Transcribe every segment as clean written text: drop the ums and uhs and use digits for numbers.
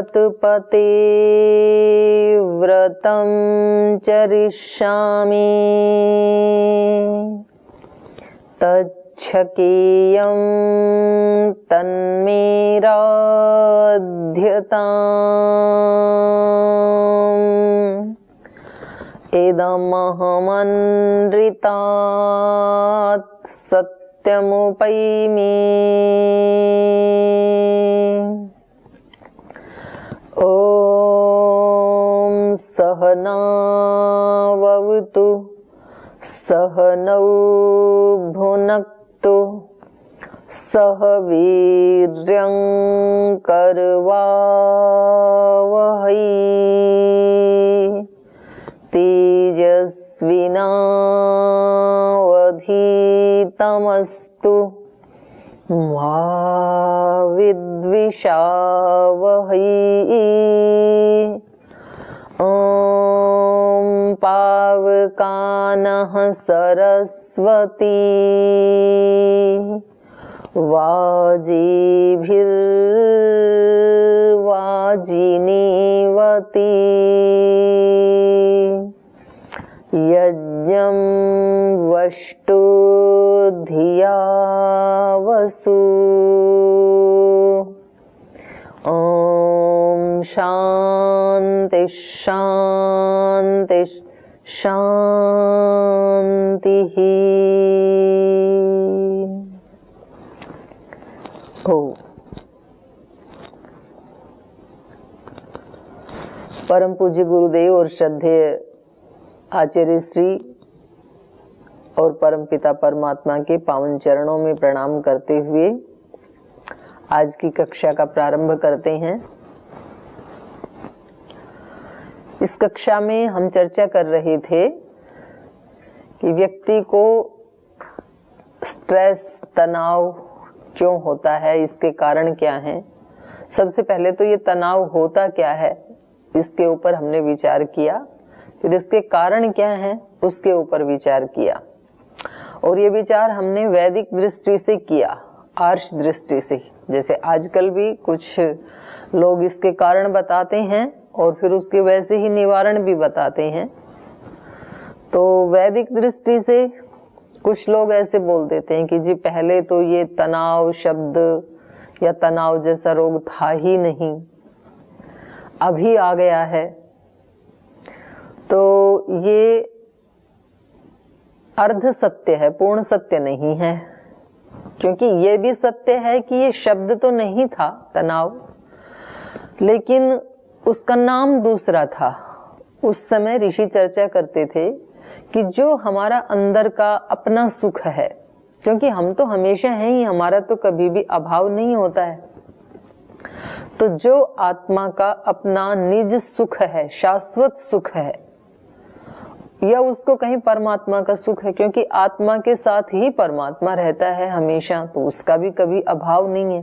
सत्पते व्रतं चरिष्यामि तच्छकेयं तन्मे राध्यताम् इदमहमनृतात् सत्यमुपैमि ॐ सहनाववतु सहनौ भुनक्तु सह वीर्यं करवावहै तेजस्विनावधीतमस्तु मा विद्विषावहै। ॐ पावकानः सरस्वती वाजीभिर्वाजिनीवती यज्ञं वष्टु धिया वसु। ॐ शान्ति शान्ति शान्तिः। परम पूज्य गुरुदेव और श्रद्धेय आचार्य श्री और परम पिता परमात्मा के पावन चरणों में प्रणाम करते हुए आज की कक्षा का प्रारंभ करते हैं। इस कक्षा में हम चर्चा कर रहे थे कि व्यक्ति को स्ट्रेस तनाव क्यों होता है, इसके कारण क्या हैं। सबसे पहले तो ये तनाव होता क्या है इसके ऊपर हमने विचार किया, फिर इसके कारण क्या हैं उसके ऊपर विचार किया, और ये विचार हमने वैदिक दृष्टि से किया, आर्ष दृष्टि से। जैसे आजकल भी कुछ लोग इसके कारण बताते हैं और फिर उसके वैसे ही निवारण भी बताते हैं। तो वैदिक दृष्टि से कुछ लोग ऐसे बोल देते हैं कि जी पहले तो ये तनाव शब्द या तनाव जैसा रोग था ही नहीं, अभी आ गया है। तो ये अर्ध सत्य है, पूर्ण सत्य नहीं है, क्योंकि ये भी सत्य है कि ये शब्द तो नहीं था तनाव, लेकिन उसका नाम दूसरा था। उस समय ऋषि चर्चा करते थे कि जो हमारा अंदर का अपना सुख है, क्योंकि हम तो हमेशा हैं ही, हमारा तो कभी भी अभाव नहीं होता है, तो जो आत्मा का अपना निज सुख है, शाश्वत सुख है, या उसको कहीं परमात्मा का सुख है, क्योंकि आत्मा के साथ ही परमात्मा रहता है हमेशा, तो उसका भी कभी अभाव नहीं है।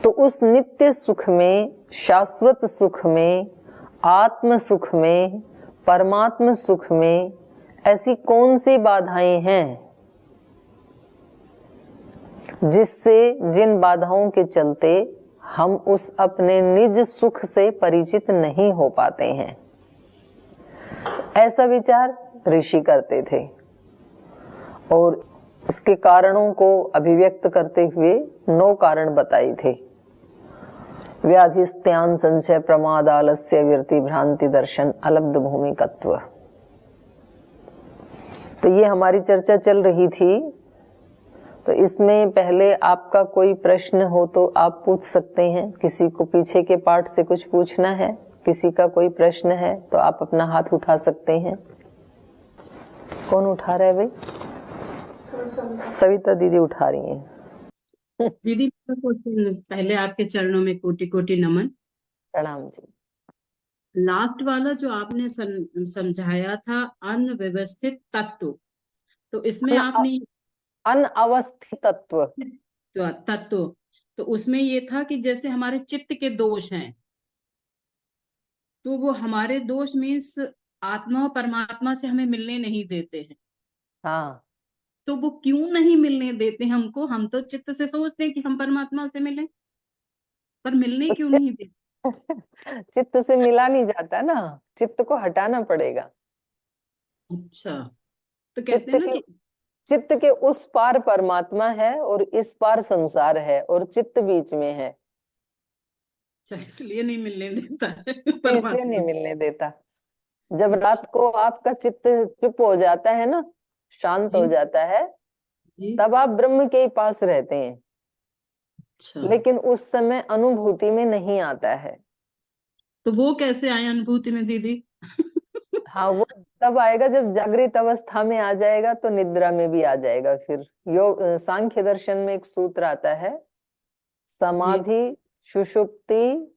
तो उस नित्य सुख में, शाश्वत सुख में, आत्म सुख में, परमात्म सुख में ऐसी कौन सी बाधाएं हैं जिससे, जिन बाधाओं के चलते हम उस अपने निज सुख से परिचित नहीं हो पाते हैं। ऐसा विचार ऋषि करते थे और इसके कारणों को अभिव्यक्त करते हुए 9 कारण बताए थे। व्याधिस्त्यान संशय प्रमाद आलस्य विरति भ्रांति दर्शन अलब्ध भूमिकत्व। तो ये हमारी चर्चा चल रही थी। तो इसमें पहले आपका कोई प्रश्न हो तो आप पूछ सकते हैं। किसी को पीछे के पार्ट से कुछ पूछना है, किसी का कोई प्रश्न है तो आप अपना हाथ उठा सकते हैं। कौन उठा रहा है भाई? सविता दीदी उठा रही हैं। दीदी पहले आपके चरणों में कोटि कोटि नमन, प्रणाम जी। लास्ट वाला जो आपने समझाया था अनव्यवस्थित तत्व, तो इसमें आपने अनवस्थित तत्व तो उसमें ये था कि जैसे हमारे चित्त के दोष हैं, तो वो हमारे दोष मीन्स आत्मा और परमात्मा से हमें मिलने नहीं देते हैं। हाँ, तो वो क्यों नहीं मिलने देते हमको? हम तो चित्त से सोचते हैं कि हम परमात्मा से मिलें। पर मिलने तो क्यों नहीं देते? चित्त से मिला नहीं जाता ना, चित्त को हटाना पड़ेगा। अच्छा, तो कहते चित्त हैं ना के कि चित्त के उस पार परमात्मा है और इस पार संसार है और चित्त बीच में है, अच्छा, इसलिए नहीं मिलने देता है तो इसलिए नहीं परमात्मा। मिलने देता। जब अच्छा। रात को आपका चित्त चुप हो जाता है ना, शांत हो जी जाता है, जी। तब आप ब्रह्म के ही पास रहते हैं। अच्छा, लेकिन उस समय अनुभूति में नहीं आता है। तो वो कैसे आए अनुभूति में दीदी? हाँ, वो तब आएगा जब जागृत अवस्था में आ जाएगा, तो निद्रा में भी आ जाएगा। फिर योग सांख्य दर्शन में एक सूत्र आता है, जी समाधि सुषुप्ति,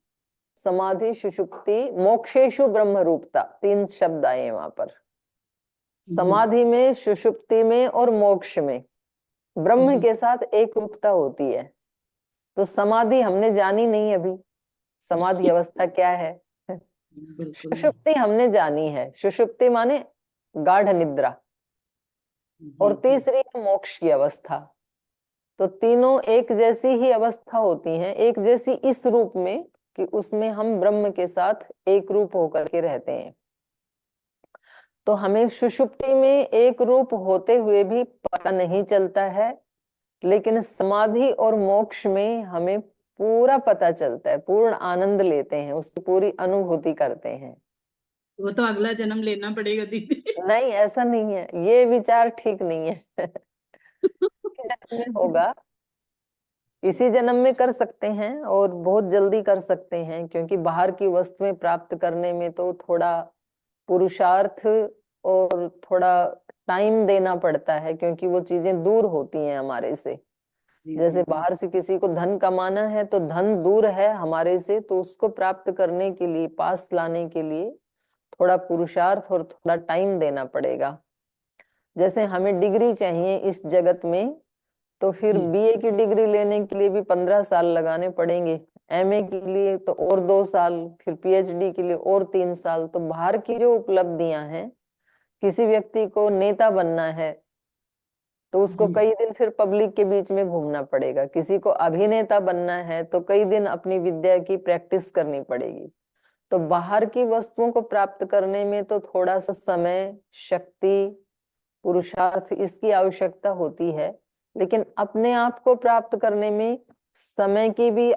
समाधि सुषुप्ति मोक्षेशु ब्रह्म रूपता, 3 शब्द आए हैं वहां पर। जी समाधि में, सुषुप्ति में और मोक्ष में ब्रह्म जी। के साथ एक रूपता होती है। तो समाधि हमने जानी नहीं अभी, समाधि अवस्था क्या है। बिल्कुल नहीं। सुषुप्ति हमने जानी है, सुषुप्ति माने गाढ़ निद्रा। जी और जी। तीसरी है मोक्ष की अवस्था। तो तीनों एक जैसी ही अवस्था होती हैं, एक जैसी इस रूप में कि उसमें हम ब्रह्म के साथ एक रूप होकर के रहते हैं। तो हमें सुषुप्ति में एक रूप होते हुए भी पता नहीं चलता है, लेकिन समाधि और मोक्ष में हमें पूरा पता चलता है, पूर्ण आनंद लेते हैं, उसकी पूरी अनुभूति करते हैं। वो तो अगला जन्म लेना पड़ेगा दीदी। नहीं, ऐसा नहीं है, ये विचार ठीक नहीं है। इसी जन्म में होगा, इसी जन्म में कर सकते हैं और बहुत जल्दी कर सकते हैं, क्योंकि बाहर की वस्तुएं प्राप्त करने में तो थोड़ा पुरुषार्थ और थोड़ा टाइम देना पड़ता है, क्योंकि वो चीजें दूर होती हैं हमारे से। जी जी जैसे जी। बाहर से किसी को धन कमाना है, तो धन दूर है हमारे से, तो उसको प्राप्त करने के लिए, पास लाने के लिए थोड़ा पुरुषार्थ और थोड़ा टाइम देना पड़ेगा। जैसे हमें डिग्री चाहिए इस जगत में, तो फिर जी बीए की डिग्री लेने के लिए भी 15 साल लगाने पड़ेंगे, एमए के लिए तो और 2 साल, फिर पीएचडी के लिए और 3 साल। तो बाहर की जो उपलब्धियां हैं, किसी व्यक्ति को नेता बनना है तो उसको जी। कई दिन फिर पब्लिक के बीच में घूमना पड़ेगा, किसी को अभिनेता बनना है तो कई दिन अपनी विद्या की प्रैक्टिस करनी पड़ेगी। तो बाहर की वस्तुओं को प्राप्त करने में तो थोड़ा सा समय, शक्ति, पुरुषार्थ इसकी आवश्यकता होती है। लेकिन अपने आप को प्राप्त करने में समय की भी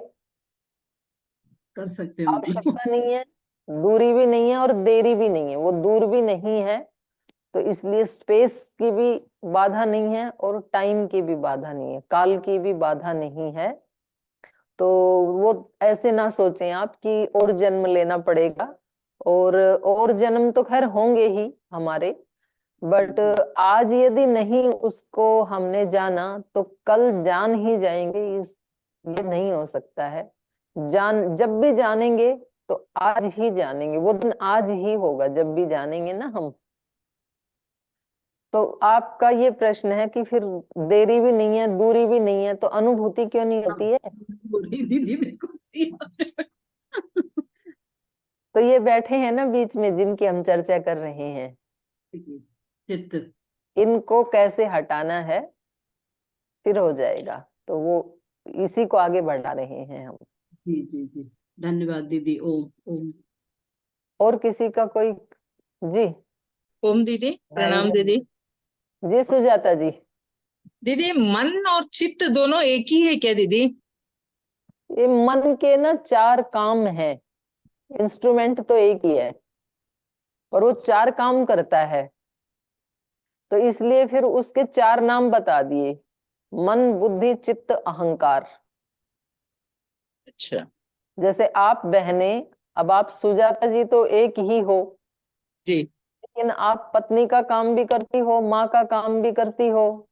कर सकते हैं मतलब। आवश्यकता नहीं है, दूरी भी नहीं है और देरी भी नहीं है, वो दूर भी नहीं है। तो इसलिए स्पेस की भी बाधा नहीं है और टाइम की भी बाधा नहीं है, काल की भी बाधा नहीं है। तो वो ऐसे ना सोचें आप कि और जन्म लेना पड़ेगा। और जन्म तो खैर होंगे ही हमारे, बट जी आज यदि नहीं उसको हमने जाना तो कल जान ही जाएंगे, इस ये नहीं हो सकता है। जान जब भी जानेंगे तो आज ही जानेंगे, वो दिन आज ही होगा जब भी जानेंगे ना हम। तो आपका ये प्रश्न है कि फिर देरी भी नहीं है, दूरी भी नहीं है, तो अनुभूति क्यों नहीं हाँ, होती है। बोल रही दीदी बिल्कुल सही बात है। तो ये बैठे हैं ना बीच में जिनकी हम चर्चा कर रहे हैं, चित्त। इनको कैसे हटाना है, फिर हो जाएगा। तो वो इसी को आगे बढ़ा रहे हैं हम। जी जी जी। धन्यवाद दीदी। ओम ओम। और किसी का कोई। जी। ओम दीदी, हाँ प्रणाम जी। दीदी। जी सुजाता जी। दीदी, मन और चित्त दोनों एक ही है क्या दीदी? ये मन के ना 4 काम हैं, इंस्ट्रूमेंट तो एक ही है और वो 4 काम करता है। तो इसलिए फिर उसके 4 नाम बता दिए, मन बुद्धि चित्त अहंकार। अच्छा। जैसे आप बहने, अब आप सुजाता जी तो एक ही हो, जी लेकिन आप पत्नी का काम भी करती हो, माँ का काम भी करती हो,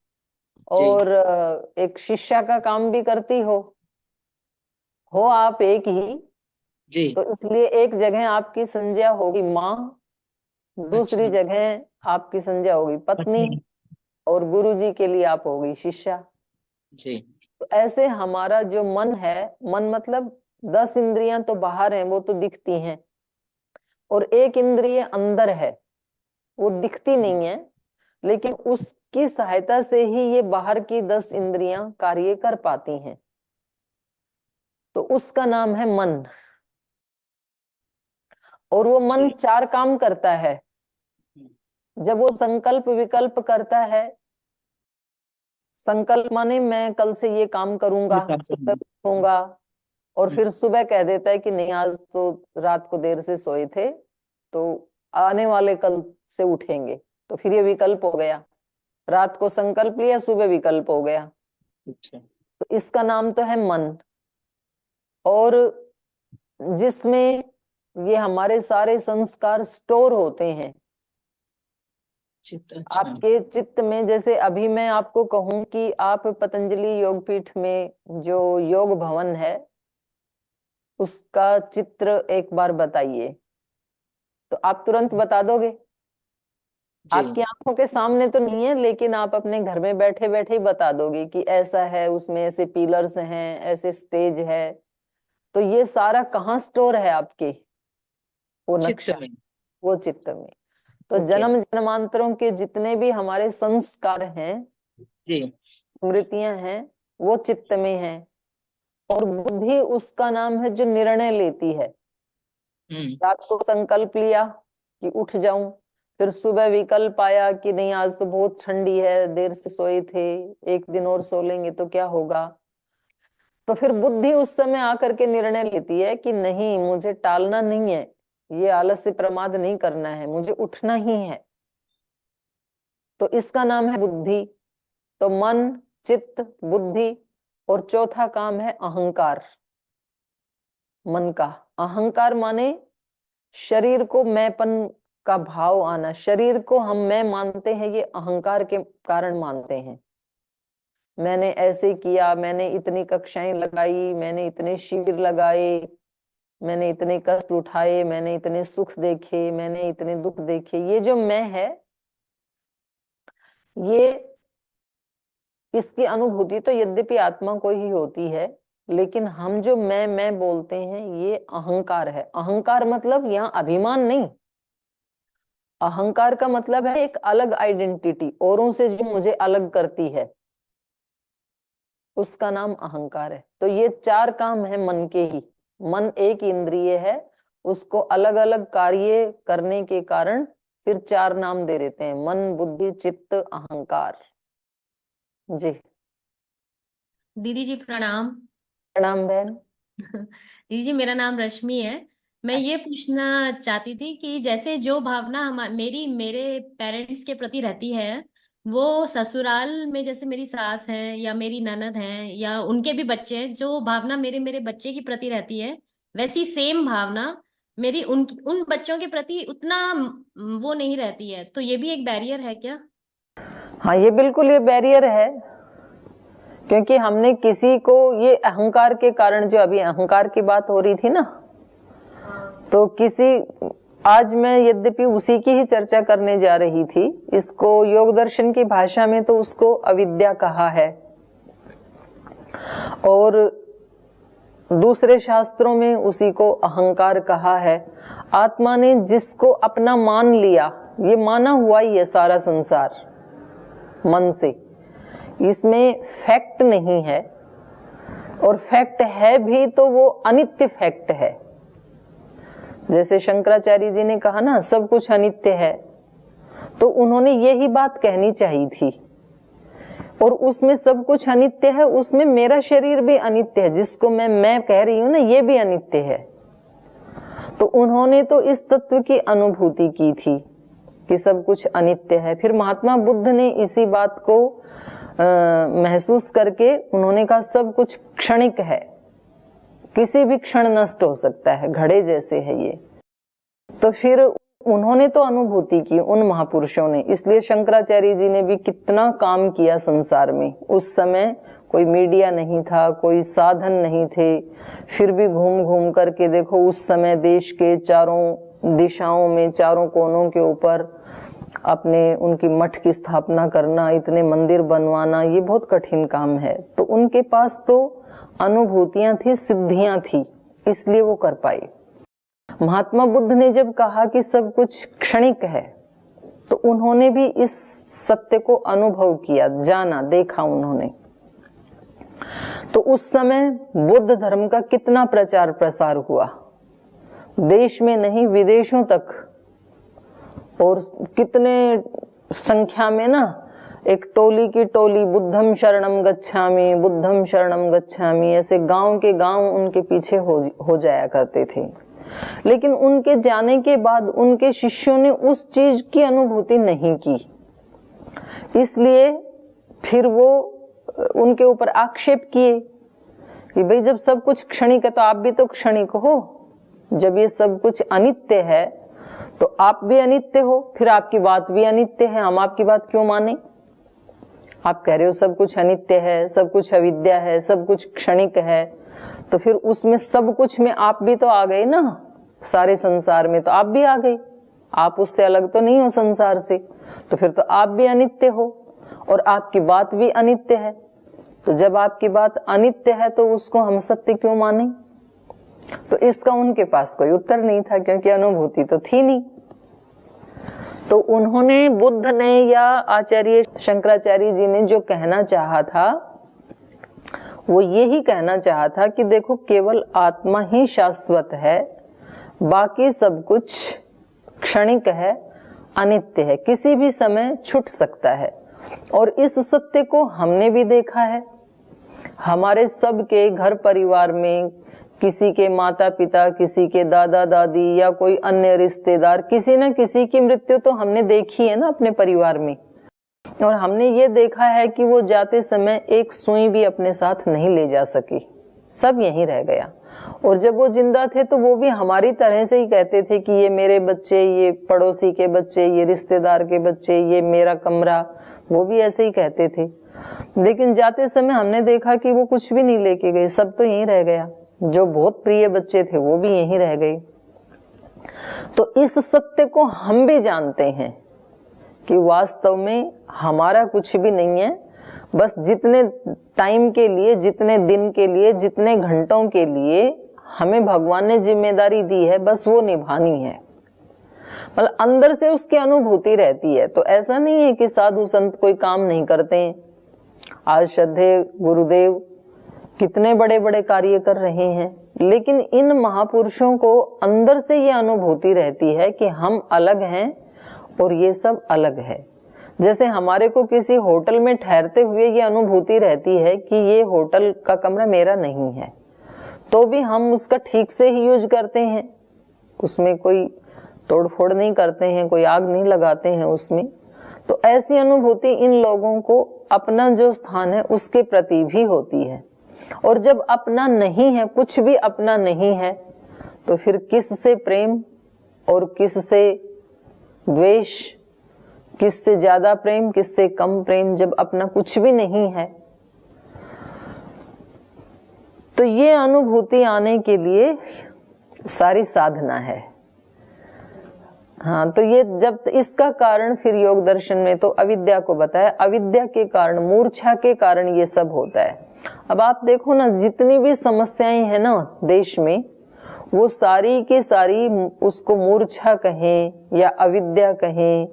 जी और एक शिष्या का काम भी करती हो आप एक ही। जी। तो इसलिए एक जगह आपकी संज्ञा होगी माँ, दूसरी अच्छा। जगह आपकी संज्ञा होगी पत्नी, पत्नी। और गुरु जी के लिए आप होगी शिष्या। जी तो ऐसे हमारा जो मन है, मन मतलब 10 इंद्रियां तो बाहर हैं, वो तो दिखती हैं, और एक इंद्रिय अंदर है, वो दिखती नहीं है, लेकिन उसकी सहायता से ही ये बाहर की 10 इंद्रियां कार्य कर पाती हैं। तो उसका नाम है मन। और वो मन 4 काम करता है। जब वो संकल्प विकल्प करता है, संकल्प माने मैं कल से ये काम करूंगा, सुबह उठूंगा, और फिर सुबह कह देता है कि नहीं आज तो रात को देर से सोए थे, तो आने वाले कल से उठेंगे। तो फिर ये विकल्प हो गया, रात को संकल्प लिया, सुबह विकल्प हो गया। तो इसका नाम तो है मन। और जिसमें ये हमारे सारे संस्कार स्टोर होते हैं आपके चित्त में। जैसे अभी मैं आपको कहूं कि आप पतंजलि योगपीठ में जो योग भवन है उसका चित्र एक बार बताइए, तो आप तुरंत बता दोगे। आपकी आंखों के सामने तो नहीं है, लेकिन आप अपने घर में बैठे बैठे ही बता दोगे कि ऐसा है, उसमें ऐसे पिलर्स हैं, ऐसे स्टेज है। तो ये सारा कहाँ स्टोर है आपके? वो नक्शा, वो चित्त में। तो जन्म जन्मांतरों के जितने भी हमारे संस्कार हैं, स्मृतियां हैं, वो चित्त में है। और बुद्धि उसका नाम है जो निर्णय लेती है। रात को संकल्प लिया कि उठ जाऊं, फिर सुबह विकल्प आया कि नहीं आज तो बहुत ठंडी है, देर से सोए थे, एक दिन और सो लेंगे तो क्या होगा। तो फिर बुद्धि उस समय आकर के निर्णय लेती है कि नहीं, मुझे टालना नहीं है, ये आलस्य प्रमाद नहीं करना है, मुझे उठना ही है। तो इसका नाम है बुद्धि। तो मन, चित्त, बुद्धि, और चौथा काम है अहंकार। मन का अहंकार माने शरीर को मैंपन का भाव आना। शरीर को हम मैं मानते हैं, ये अहंकार के कारण मानते हैं। मैंने ऐसे किया, मैंने इतनी कक्षाएं लगाई, मैंने इतने शिविर लगाए, मैंने इतने कष्ट उठाए, मैंने इतने सुख देखे, मैंने इतने दुख देखे। ये जो मैं है, ये इसकी अनुभूति तो यद्यपि आत्मा को ही होती है, लेकिन हम जो मैं बोलते हैं ये अहंकार है। अहंकार मतलब यहाँ अभिमान नहीं। अहंकार का मतलब है एक अलग आइडेंटिटी, औरों से जो मुझे अलग करती है, उसका नाम अहंकार है। तो ये 4 काम है मन के ही। मन एक इंद्रिय है, उसको अलग अलग कार्य करने के कारण फिर 4 नाम दे देते हैं, मन, बुद्धि, चित्त, अहंकार। जी दीदी जी प्रणाम। प्रणाम बहन। दीदी जी मेरा नाम रश्मि है। मैं ये पूछना चाहती थी कि जैसे जो भावना मेरी मेरे पेरेंट्स के प्रति रहती है, वो ससुराल में जैसे मेरी सास है या मेरी ननद है या उनके भी बच्चे हैं, जो भावना मेरे मेरे बच्चे की प्रति रहती है, वैसी सेम भावना मेरी उन बच्चों के प्रति उतना वो नहीं रहती है। तो ये भी एक बैरियर है क्या? हाँ, ये बिल्कुल ये बैरियर है, क्योंकि हमने किसी को ये अहंकार के कारण, जो अभी अहंकार की बात हो रही थी ना, तो किसी, आज मैं यद्यपि उसी की ही चर्चा करने जा रही थी, इसको योग दर्शन की भाषा में तो उसको अविद्या कहा है, और दूसरे शास्त्रों में उसी को अहंकार कहा है। आत्मा ने जिसको अपना मान लिया, ये माना हुआ ही है सारा संसार मन से, इसमें फैक्ट नहीं है, और फैक्ट है भी तो वो अनित्य फैक्ट है। जैसे शंकराचार्य जी ने कहा ना, सब कुछ अनित्य है, तो उन्होंने यही बात कहनी चाहिए थी। और उसमें सब कुछ अनित्य है, उसमें मेरा शरीर भी अनित्य है, जिसको मैं कह रही हूं ना, ये भी अनित्य है। तो उन्होंने तो इस तत्व की अनुभूति की थी कि सब कुछ अनित्य है। फिर महात्मा बुद्ध ने इसी बात को महसूस करके उन्होंने कहा सब कुछ क्षणिक है, किसी भी क्षण नष्ट हो सकता है, घड़े जैसे है ये। तो फिर उन्होंने तो अनुभूति की, उन महापुरुषों ने। इसलिए शंकराचार्य जी ने भी कितना काम किया संसार में। उस समय कोई मीडिया नहीं था, कोई साधन नहीं थे, फिर भी घूम घूम करके देखो, उस समय देश के चारों दिशाओं में, चारों कोनों के ऊपर अपने उनकी मठ की स्थापना करना, इतने मंदिर बनवाना, ये बहुत कठिन काम है। तो उनके पास तो अनुभूतियां थी, सिद्धियां थी, इसलिए वो कर पाए। महात्मा बुद्ध ने जब कहा कि सब कुछ क्षणिक है, तो उन्होंने भी इस सत्य को अनुभव किया, जाना, देखा उन्होंने। तो उस समय बुद्ध धर्म का कितना प्रचार प्रसार हुआ, देश में नहीं विदेशों तक, और कितने संख्या में ना, एक टोली की टोली बुद्धम शरणम गच्छामि, बुद्धम शरणम गच्छामि, ऐसे गांव के गांव उनके पीछे हो जाया करते थे। लेकिन उनके जाने के बाद उनके शिष्यों ने उस चीज की अनुभूति नहीं की, इसलिए फिर वो उनके ऊपर आक्षेप किए कि भाई जब सब कुछ क्षणिक है तो आप भी तो क्षणिक हो, जब ये सब कुछ अनित्य है तो आप भी अनित्य हो, फिर आपकी बात भी अनित्य है, हम आपकी बात क्यों माने? आप कह रहे हो सब कुछ अनित्य है, सब कुछ अविद्या है, सब कुछ क्षणिक है, तो फिर उसमें सब कुछ में आप भी तो आ गए ना, सारे संसार में तो आप भी आ गए, आप उससे अलग तो नहीं हो संसार से, तो फिर तो आप भी अनित्य हो और आपकी बात भी अनित्य है। तो जब आपकी बात अनित्य है तो उसको हम सत्य क्यों माने? तो इसका उनके पास कोई उत्तर नहीं था, क्योंकि अनुभूति तो थी नहीं। तो उन्होंने, बुद्ध ने या आचार्य शंकराचार्य जी ने जो कहना चाहा था वो यही कहना चाहा था कि देखो केवल आत्मा ही शाश्वत है, बाकी सब कुछ क्षणिक है, अनित्य है, किसी भी समय छूट सकता है। और इस सत्य को हमने भी देखा है, हमारे सबके घर परिवार में किसी के माता पिता, किसी के दादा दादी या कोई अन्य रिश्तेदार, किसी न किसी की मृत्यु तो हमने देखी है ना अपने परिवार में। और हमने ये देखा है कि वो जाते समय एक सुई भी अपने साथ नहीं ले जा सकी, सब यहीं रह गया। और जब वो जिंदा थे तो वो भी हमारी तरह से ही कहते थे कि ये मेरे बच्चे, ये पड़ोसी के बच्चे, ये रिश्तेदार के बच्चे, ये मेरा कमरा, वो भी ऐसे ही कहते थे। लेकिन जाते समय हमने देखा कि वो कुछ भी नहीं लेके गए, सब तो यहीं रह गया, जो बहुत प्रिय बच्चे थे वो भी यहीं रह गए। तो इस सत्य को हम भी जानते हैं कि वास्तव में हमारा कुछ भी नहीं है, बस जितने टाइम के लिए, जितने दिन के लिए, जितने घंटों के लिए हमें भगवान ने जिम्मेदारी दी है, बस वो निभानी है। मतलब अंदर से उसकी अनुभूति रहती है। तो ऐसा नहीं है कि साधु संत कोई काम नहीं करते हैं। आज श्रद्धेय गुरुदेव कितने बड़े बड़े कार्य कर रहे हैं, लेकिन इन महापुरुषों को अंदर से ये अनुभूति रहती है कि हम अलग हैं और ये सब अलग है। जैसे हमारे को किसी होटल में ठहरते हुए ये अनुभूति रहती है कि ये होटल का कमरा मेरा नहीं है, तो भी हम उसका ठीक से ही यूज करते हैं, उसमें कोई तोड़फोड़ नहीं करते हैं, कोई आग नहीं लगाते हैं उसमें। तो ऐसी अनुभूति इन लोगों को अपना जो स्थान है उसके प्रति भी होती है। और जब अपना नहीं है, कुछ भी अपना नहीं है, तो फिर किससे प्रेम और किससे द्वेष, किससे ज्यादा प्रेम, किससे कम प्रेम, जब अपना कुछ भी नहीं है। तो ये अनुभूति आने के लिए सारी साधना है। हाँ, तो ये जब इसका कारण फिर योग दर्शन में तो अविद्या को बताया, अविद्या के कारण, मूर्छा के कारण ये सब होता है। अब आप देखो ना, जितनी भी समस्याएं हैं ना देश में, वो सारी की सारी, उसको मूर्छा कहें या अविद्या कहें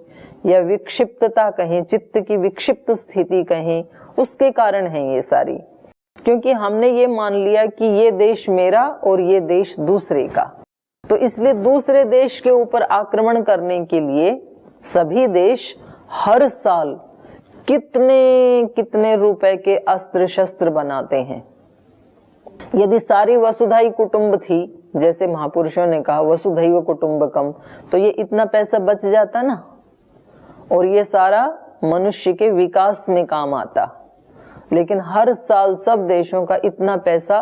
या विक्षिप्तता कहें, चित्त की विक्षिप्त स्थिति कहें, उसके कारण है ये सारी। क्योंकि हमने ये मान लिया कि ये देश मेरा और ये देश दूसरे का, तो इसलिए दूसरे देश के ऊपर आक्रमण करने के लिए सभी देश हर साल कितने कितने रुपए के अस्त्र शस्त्र बनाते हैं। यदि सारी वसुधैव कुटुंब थी, जैसे महापुरुषों ने कहा वसुधैव कुटुंबकम, तो ये इतना पैसा बच जाता ना, और ये सारा मनुष्य के विकास में काम आता। लेकिन हर साल सब देशों का इतना पैसा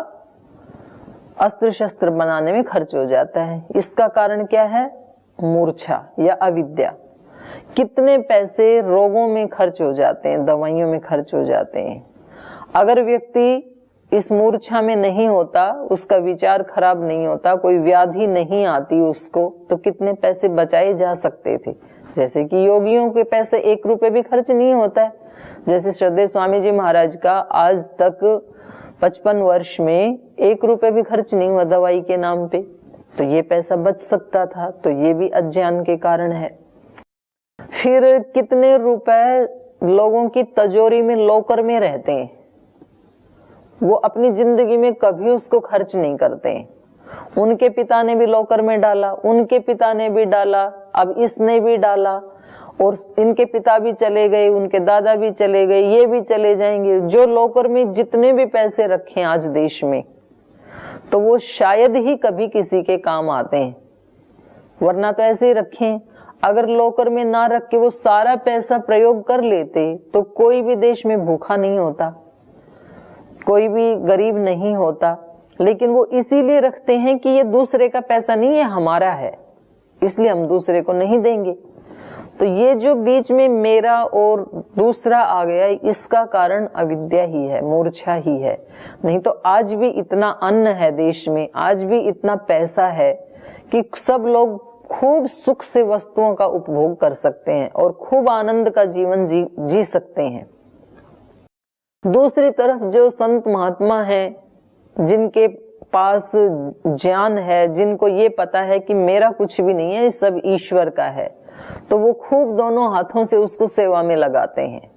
अस्त्र शस्त्र बनाने में खर्च हो जाता है। इसका कारण क्या है? मूर्छा या अविद्या। कितने पैसे रोगों में खर्च हो जाते हैं, दवाइयों में खर्च हो जाते हैं। अगर व्यक्ति इस मूर्छा में नहीं होता, उसका विचार खराब नहीं होता, कोई व्याधि नहीं आती उसको, तो कितने पैसे बचाए जा सकते थे। जैसे कि योगियों के पैसे 1 रुपए भी खर्च नहीं होता है। जैसे श्रद्धेय स्वामी जी महाराज का आज तक 55 वर्ष में 1 रुपए भी खर्च नहीं हुआ दवाई के नाम पे, तो ये पैसा बच सकता था। तो ये भी अज्ञान के कारण है। फिर कितने रुपए लोगों की तिजोरी में लॉकर में रहते हैं, वो अपनी जिंदगी में कभी उसको खर्च नहीं करते। उनके पिता ने भी लॉकर में डाला, उनके पिता ने भी डाला, अब इसने भी डाला, और इनके पिता भी चले गए, उनके दादा भी चले गए, ये भी चले जाएंगे। जो लॉकर में जितने भी पैसे रखे आज देश में, तो वो शायद ही कभी किसी के काम आते हैं, वरना तो ऐसे ही रखें। अगर लॉकर में ना रख के वो सारा पैसा प्रयोग कर लेते तो कोई भी देश में भूखा नहीं होता, कोई भी गरीब नहीं होता। लेकिन वो इसीलिए रखते हैं कि ये दूसरे का पैसा नहीं है, हमारा है, इसलिए हम दूसरे को नहीं देंगे। तो ये जो बीच में मेरा और दूसरा आ गया, इसका कारण अविद्या ही है, मूर्छा ही है। नहीं तो आज भी इतना अन्न है देश में, आज भी इतना पैसा है कि सब लोग खूब सुख से वस्तुओं का उपभोग कर सकते हैं और खूब आनंद का जीवन जी सकते हैं। दूसरी तरफ जो संत महात्मा हैं, जिनके पास ज्ञान है, जिनको ये पता है कि मेरा कुछ भी नहीं है, ये सब ईश्वर का है, तो वो खूब दोनों हाथों से उसको सेवा में लगाते हैं।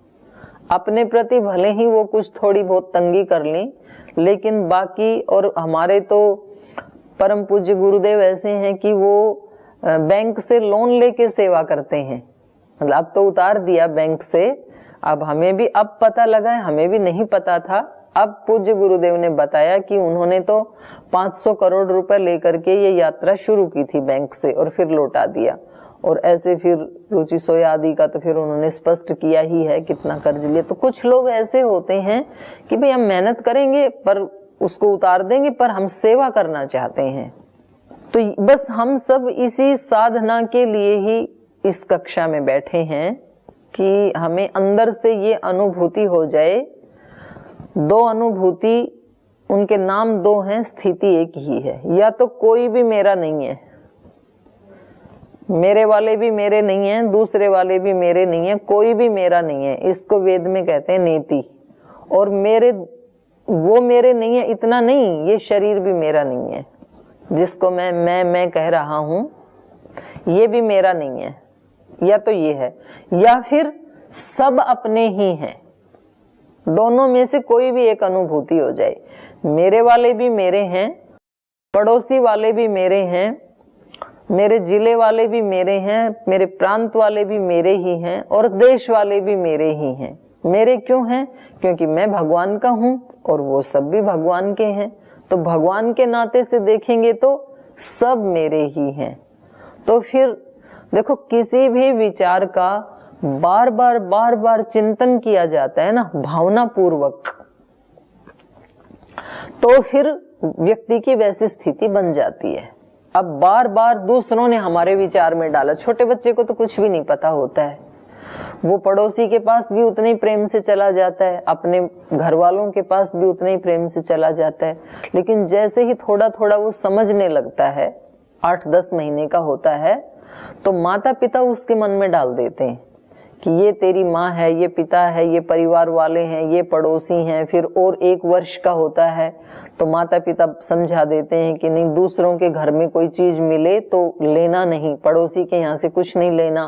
अपने प्रति भले ही वो कुछ थोड़ी बहुत तंगी कर लें, लेकिन बाकी, और हमारे तो परम पूज्य गुरुदेव ऐसे हैं कि वो बैंक से लोन लेके सेवा करते हैं। मतलब अब तो उतार दिया बैंक से, अब हमें भी अब पता लगा है, हमें भी नहीं पता था। अब पूज्य गुरुदेव ने बताया कि उन्होंने तो 500 करोड़ रुपए लेकर के ये यात्रा शुरू की थी बैंक से और फिर लौटा दिया। और ऐसे फिर रुचि सोया आदि का तो फिर उन्होंने स्पष्ट किया ही है कितना कर्ज लिया। तो कुछ लोग ऐसे होते हैं कि भाई हम मेहनत करेंगे पर उसको उतार देंगे, पर हम सेवा करना चाहते हैं। तो बस हम सब इसी साधना के लिए ही इस कक्षा में बैठे हैं कि हमें अंदर से ये अनुभूति हो जाए। दो अनुभूति, उनके नाम दो हैं, स्थिति एक ही है। या तो कोई भी मेरा नहीं है, मेरे वाले भी मेरे नहीं है, दूसरे वाले भी मेरे नहीं है, कोई भी मेरा नहीं है। इसको वेद में कहते हैं नेति। और मेरे, वो मेरे नहीं है इतना नहीं, ये शरीर भी मेरा नहीं है, जिसको मैं कह रहा हूं, ये भी मेरा नहीं है। या तो ये है, या फिर सब अपने ही हैं। दोनों में से कोई भी एक अनुभूति हो जाए। मेरे वाले भी मेरे हैं, पड़ोसी वाले भी मेरे हैं, मेरे जिले वाले भी मेरे हैं, मेरे प्रांत वाले भी मेरे ही हैं, और देश वाले भी मेरे ही हैं। मेरे क्यों हैं? क्योंकि मैं भगवान का हूं और वो सब भी भगवान के हैं। तो भगवान के नाते से देखेंगे तो सब मेरे ही हैं। तो फिर देखो, किसी भी विचार का बार बार चिंतन किया जाता है ना, भावना पूर्वक, तो फिर व्यक्ति की वैसी स्थिति बन जाती है। अब बार बार दूसरों ने हमारे विचार में डाला। छोटे बच्चे को तो कुछ भी नहीं पता होता है, वो पड़ोसी के पास भी उतने ही प्रेम से चला जाता है, अपने घर वालों के पास भी उतने ही प्रेम से चला जाता है। लेकिन जैसे ही थोड़ा थोड़ा वो समझने लगता है, 8-10 महीने का होता है, तो माता पिता उसके मन में डाल देते हैं कि ये तेरी माँ है, ये पिता है, ये परिवार वाले हैं, ये पड़ोसी हैं। फिर और 1 वर्ष का होता है तो माता पिता समझा देते हैं कि नहीं, दूसरों के घर में कोई चीज मिले तो लेना नहीं, पड़ोसी के यहाँ से कुछ नहीं लेना।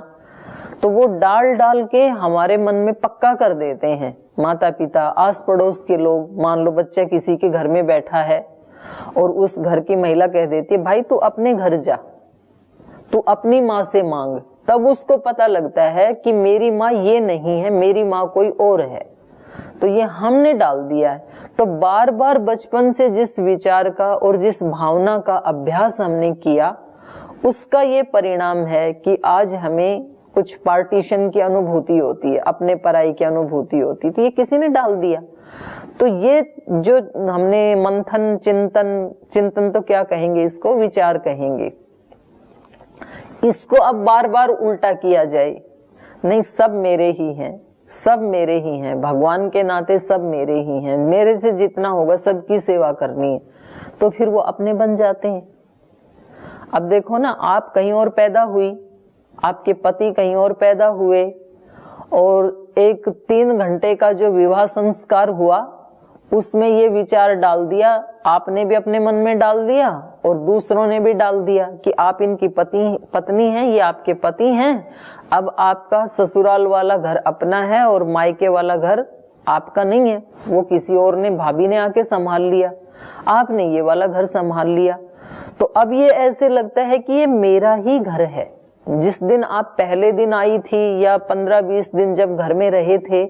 तो वो डाल डाल के हमारे मन में पक्का कर देते हैं माता पिता, आस पड़ोस के लोग। मान लो बच्चा किसी के घर में बैठा है और उस घर की महिला कह देती है, भाई तू अपने घर जा, तू अपनी माँ से मांग। तब उसको पता लगता है कि मेरी माँ ये नहीं है, मेरी माँ कोई और है। तो ये हमने डाल दिया है। तो बार बार बचपन से जिस विचार का और जिस भावना का अभ्यास हमने किया, उसका ये परिणाम है कि आज हमें कुछ पार्टीशन की अनुभूति होती है, अपने पराई की अनुभूति होती है। तो ये किसी ने डाल दिया। तो ये जो हमने मंथन, चिंतन तो क्या कहेंगे इसको, विचार कहेंगे, इसको अब बार बार उल्टा किया जाए। नहीं, सब मेरे ही हैं, सब मेरे ही हैं, भगवान के नाते सब मेरे ही हैं, मेरे से जितना होगा सबकी सेवा करनी है। तो फिर वो अपने बन जाते हैं। अब देखो ना, आप कहीं और पैदा हुई, आपके पति कहीं और पैदा हुए, और एक 3 घंटे का जो विवाह संस्कार हुआ उसमें ये विचार डाल दिया, आपने भी अपने मन में डाल दिया और दूसरों ने भी डाल दिया कि आप इनकी पत्नी हैं, ये आपके पति हैं। अब आपका ससुराल वाला घर अपना है और मायके वाला घर आपका नहीं है, वो किसी और ने, भाभी ने आके संभाल लिया, आपने ये वाला घर संभाल लिया। तो अब ये ऐसे लगता है कि ये मेरा ही घर है। जिस दिन आप पहले दिन आई थी या 15-20 दिन जब घर में रहे थे,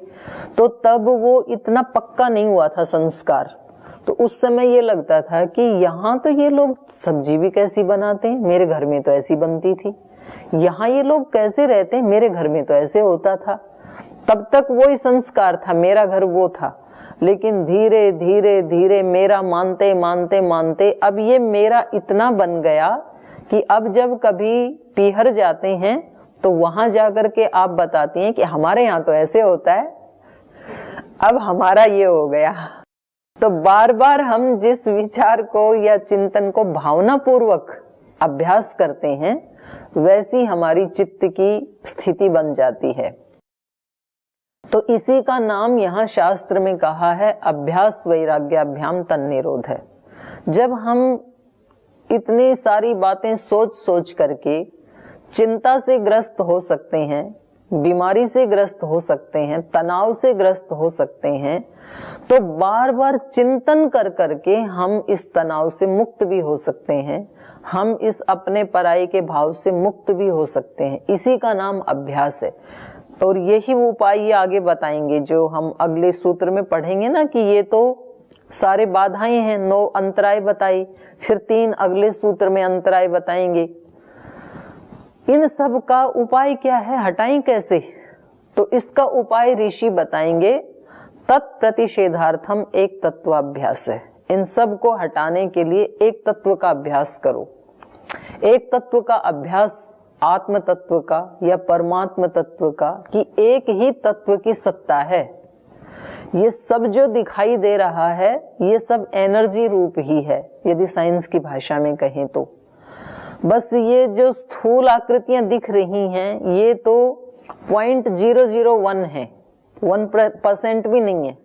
तो तब वो इतना पक्का नहीं हुआ था संस्कार। तो उस समय ये लगता था कि यहाँ तो ये लोग सब्जी भी कैसी बनाते हैं, मेरे घर में तो ऐसी बनती थी। यहाँ ये लोग कैसे रहते हैं, मेरे घर में तो ऐसे होता था। तब तक वही संस्कार था, मेरा घर वो था। लेकिन धीरे धीरे धीरे मेरा मानते मानते मानते अब ये मेरा इतना बन गया कि अब जब कभी पीहर जाते हैं तो वहां जाकर के आप बताती हैं कि हमारे यहाँ तो ऐसे होता है, अब हमारा ये हो गया। तो बार बार हम जिस विचार को या चिंतन को भावना पूर्वक अभ्यास करते हैं, वैसी हमारी चित्त की स्थिति बन जाती है। तो इसी का नाम यहाँ शास्त्र में कहा है अभ्यास वैराग्याभ्याम तन्निरोध है। जब हम इतनी सारी बातें सोच सोच करके चिंता से ग्रस्त हो सकते हैं, बीमारी से ग्रस्त हो सकते हैं, तनाव से ग्रस्त हो सकते हैं, तो बार बार चिंतन कर करके हम इस तनाव से मुक्त भी हो सकते हैं, हम इस अपने पराई के भाव से मुक्त भी हो सकते हैं। इसी का नाम अभ्यास है। और यही वो उपाय ये आगे बताएंगे जो हम अगले सूत्र में पढ़ेंगे ना, कि ये तो सारे बाधाएं हैं, 9 अंतराय बताई, फिर 3 अगले सूत्र में अंतराय बताएंगे। इन सब का उपाय क्या है, हटाएं कैसे? तो इसका उपाय ऋषि बताएंगे। तत्प्रतिषेधार्थम एक तत्वाभ्यास है। इन सब को हटाने के लिए एक तत्व का अभ्यास करो। एक तत्व का अभ्यास आत्म तत्व का या परमात्म तत्व का, कि एक ही तत्व की सत्ता है। ये सब जो दिखाई दे रहा है ये सब एनर्जी रूप ही है, यदि साइंस की भाषा में कहें तो। बस ये जो स्थूल आकृतियां दिख रही हैं ये तो 0.001 है, 1% भी नहीं है।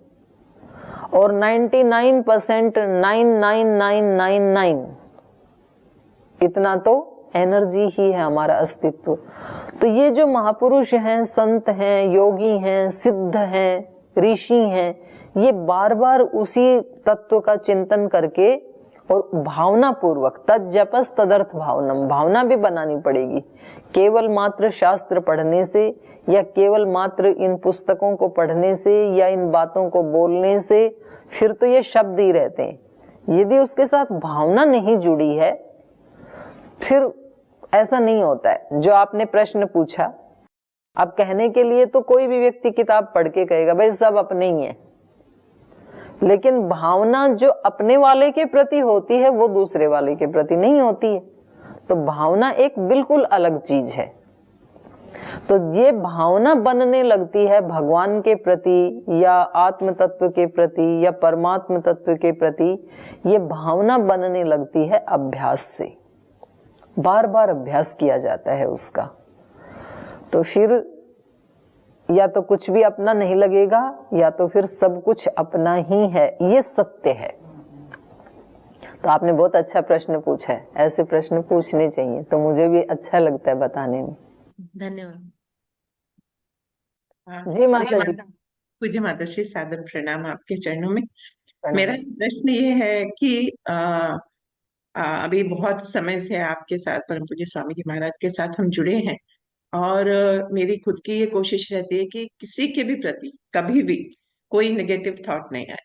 और 99% 99999 इतना तो एनर्जी ही है हमारा अस्तित्व। तो ये जो महापुरुष हैं, संत हैं, योगी हैं, सिद्ध हैं, ऋषि हैं, ये बार बार उसी तत्व का चिंतन करके और भावना पूर्वक, तज्जपस तदर्थ भावनम, भावना भी बनानी पड़ेगी। केवल मात्र शास्त्र पढ़ने से या केवल मात्र इन पुस्तकों को पढ़ने से या इन बातों को बोलने से फिर तो ये शब्द ही रहते हैं। यदि उसके साथ भावना नहीं जुड़ी है फिर ऐसा नहीं होता है। जो आपने प्रश्न पूछा, अब कहने के लिए तो कोई भी व्यक्ति किताब पढ़ के कहेगा भाई सब अपने ही है, लेकिन भावना जो अपने वाले के प्रति होती है वो दूसरे वाले के प्रति नहीं होती है। तो भावना एक बिल्कुल अलग चीज है। तो ये भावना बनने लगती है भगवान के प्रति या आत्म तत्व के प्रति या परमात्म तत्व के प्रति, ये भावना बनने लगती है अभ्यास से। बार बार अभ्यास किया जाता है उसका, तो फिर या तो कुछ भी अपना नहीं लगेगा या तो फिर सब कुछ अपना ही है, ये सत्य है। तो आपने बहुत अच्छा प्रश्न पूछा है, ऐसे प्रश्न पूछने चाहिए, तो मुझे भी अच्छा लगता है बताने में। धन्यवाद जी माता जी। पूज्य माताश्री, सादर प्रणाम आपके चरणों में। मेरा प्रश्न ये है कि अभी बहुत समय से आपके साथ, परम पूज्य स्वामी जी महाराज के साथ हम जुड़े हैं, और मेरी खुद की ये कोशिश रहती है कि किसी के भी प्रति कभी भी कोई नेगेटिव थॉट नहीं आए,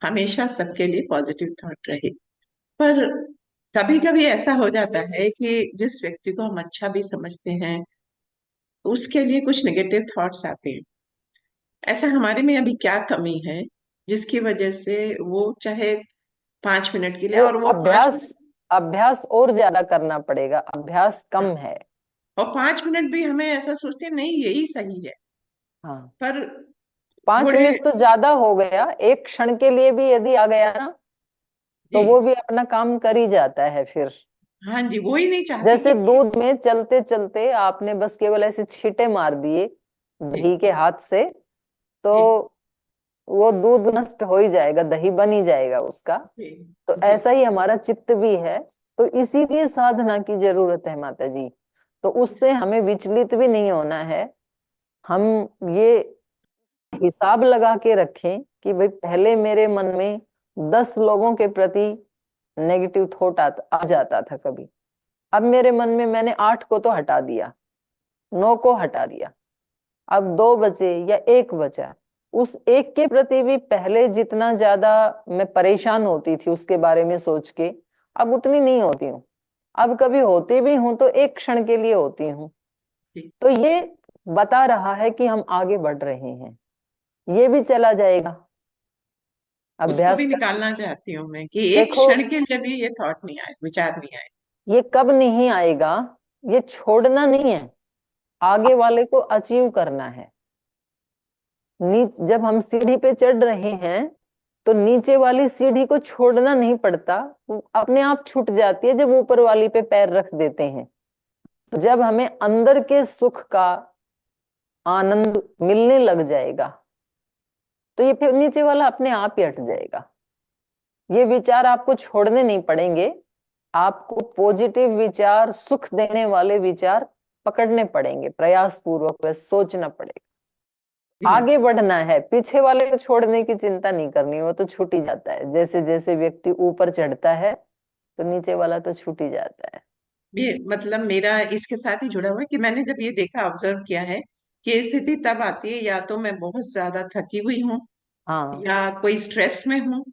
हमेशा सबके लिए पॉजिटिव थॉट रहे। पर कभी कभी ऐसा हो जाता है कि जिस व्यक्ति को हम अच्छा भी समझते हैं उसके लिए कुछ नेगेटिव थॉट्स आते हैं। ऐसा हमारे में अभी क्या कमी है जिसकी वजह से वो चाहे 5 मिनट के लिए, और वो अभ्यास और ज्यादा करना पड़ेगा, अभ्यास कम है, और 5 मिनट भी हमें ऐसा सोचते हैं नहीं यही सही है। हाँ, पर 5 मिनट तो ज्यादा हो गया, एक क्षण के लिए भी यदि आ गया ना तो वो भी अपना काम कर ही जाता है फिर। हाँ जी, वो ही नहीं चाहते। जैसे दूध में चलते चलते आपने बस केवल ऐसे छींटे मार दिए दही के हाथ से, तो वो दूध नष्ट हो ही जाएगा, दही बन ही जाएगा उसका। तो ऐसा ही हमारा चित्त भी है। तो इसीलिए साधना की जरूरत है माता जी। तो उससे हमें विचलित भी नहीं होना है। हम ये हिसाब लगा के रखें कि भाई पहले मेरे मन में 10 लोगों के प्रति नेगेटिव थॉट आ जाता था कभी, अब मेरे मन में मैंने 8 को तो हटा दिया, 9 को हटा दिया, अब 2 बचे या 1 बचा। उस 1 के प्रति भी पहले जितना ज्यादा मैं परेशान होती थी उसके बारे में सोच के, अब उतनी नहीं होती हूँ। अब कभी होती भी हूं तो 1 क्षण के लिए होती हूँ। तो ये बता रहा है कि हम आगे बढ़ रहे हैं। ये भी चला जाएगा, उसको अभ्यास भी कर। निकालना चाहती हूँ मैं कि एक देखो, क्षण के लिए भी ये थॉट नहीं आए, विचार नहीं आए। ये कब नहीं आएगा, ये छोड़ना नहीं है, आगे वाले को अचीव करना है। जब हम सीढ़ी पे चढ़ रहे हैं तो नीचे वाली सीढ़ी को छोड़ना नहीं पड़ता, वो अपने आप छूट जाती है जब ऊपर वाली पे पैर रख देते हैं। जब हमें अंदर के सुख का आनंद मिलने लग जाएगा तो ये फिर नीचे वाला अपने आप ही हट जाएगा। ये विचार आपको छोड़ने नहीं पड़ेंगे, आपको पॉजिटिव विचार, सुख देने वाले विचार पकड़ने पड़ेंगे, प्रयास पूर्वक बस सोचना पड़ेगा। आगे बढ़ना है, पीछे वाले को छोड़ने की चिंता नहीं करनी, वो तो छूट ही जाता है। जैसे जैसे व्यक्ति ऊपर चढ़ता है तो नीचे वाला तो छूट ही जाता है। ये मतलब मेरा इसके साथ ही जुड़ा हुआ है कि मैंने जब ये देखा, ऑब्जर्व किया है कि ये स्थिति तब आती है या तो मैं बहुत ज्यादा थकी हुई हूँ हाँ, या कोई स्ट्रेस में हूँ।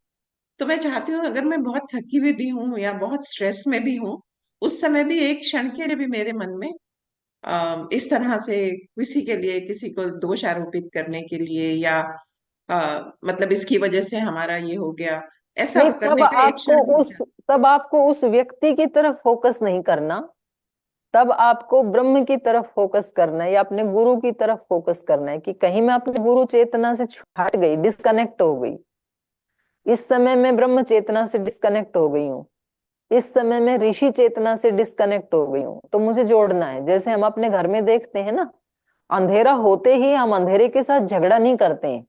तो मैं चाहती हूँ अगर मैं बहुत थकी हुई भी हूँ या बहुत स्ट्रेस में भी हूँ, उस समय भी एक क्षण के लिए भी मेरे मन में इस तरह से किसी के लिए, किसी को दोष आरोपित करने के लिए या मतलब इसकी वजह से हमारा ये हो गया, ऐसा नहीं, करने का एक क्षण भी विचार। तब आपको उस व्यक्ति की तरफ फोकस नहीं करना, तब आपको ब्रह्म की तरफ फोकस करना है या अपने गुरु की तरफ फोकस करना है कि कहीं मैं अपने गुरु चेतना से हट गई, डिस्कनेक्ट हो गई, इस समय मैं ब्रह्म चेतना से डिस्कनेक्ट हो गई हूँ, इस समय मैं ऋषि चेतना से डिस्कनेक्ट हो गई हूँ, तो मुझे जोड़ना है। जैसे हम अपने घर में देखते हैं ना, अंधेरा होते ही हम अंधेरे के साथ झगड़ा नहीं करते हैं,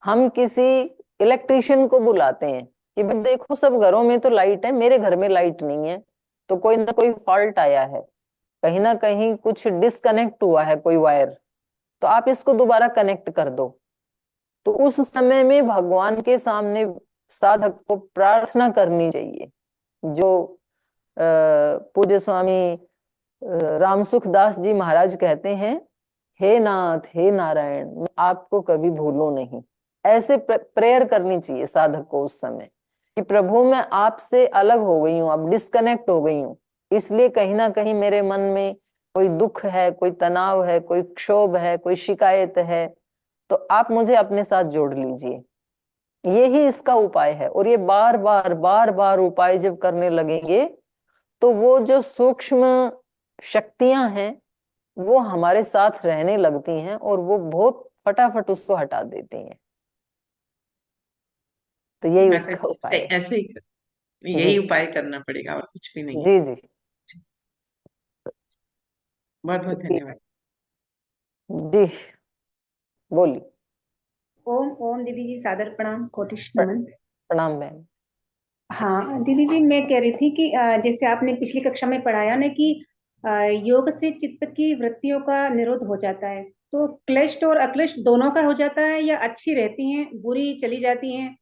हम किसी इलेक्ट्रिशियन को बुलाते हैं कि भाई देखो सब घरों में तो लाइट है, मेरे घर में लाइट नहीं है, तो कोई ना कोई फॉल्ट आया है, कहीं ना कहीं कुछ डिस्कनेक्ट हुआ है कोई वायर, तो आप इसको दोबारा कनेक्ट कर दो। तो उस समय में भगवान के सामने साधक को प्रार्थना करनी चाहिए, जो पूज्य स्वामी रामसुख दास जी महाराज कहते हैं, हे नाथ हे नारायण मैं आपको कभी भूलूं नहीं। ऐसे प्रेयर करनी चाहिए साधक को उस समय कि प्रभु मैं आपसे अलग हो गई हूँ, अब डिस्कनेक्ट हो गई हूँ, इसलिए कहीं ना कहीं मेरे मन में कोई दुख है, कोई तनाव है, कोई क्षोभ है, कोई शिकायत है, तो आप मुझे अपने साथ जोड़ लीजिए। यही इसका उपाय है। और ये बार बार उपाय जब करने लगेंगे तो वो जो सूक्ष्म शक्तियां हैं वो हमारे साथ रहने लगती हैं और वो बहुत फटाफट उसको हटा देती हैं। तो यही मैं उसका तो उपाय है। ऐसे ही जी यही उपाय करना पड़ेगा और कुछ भी नहीं है। जी जी। बहुत बहुत जी धन्यवाद। जी, बोलिए। ओम ओम दीदी जी, सादर प्रणाम, कोटिश प्र- नमन। प्रणाम बहन। हाँ दीदी जी, मैं कह रही थी कि जैसे आपने पिछली कक्षा में पढ़ाया ना कि योग से चित्त की वृत्तियों का निरोध हो जाता है, तो क्लिष्ट और अक्लिष्ट दोनों का हो जाता है या अच्छी रहती हैं, बुरी चली जाती हैं,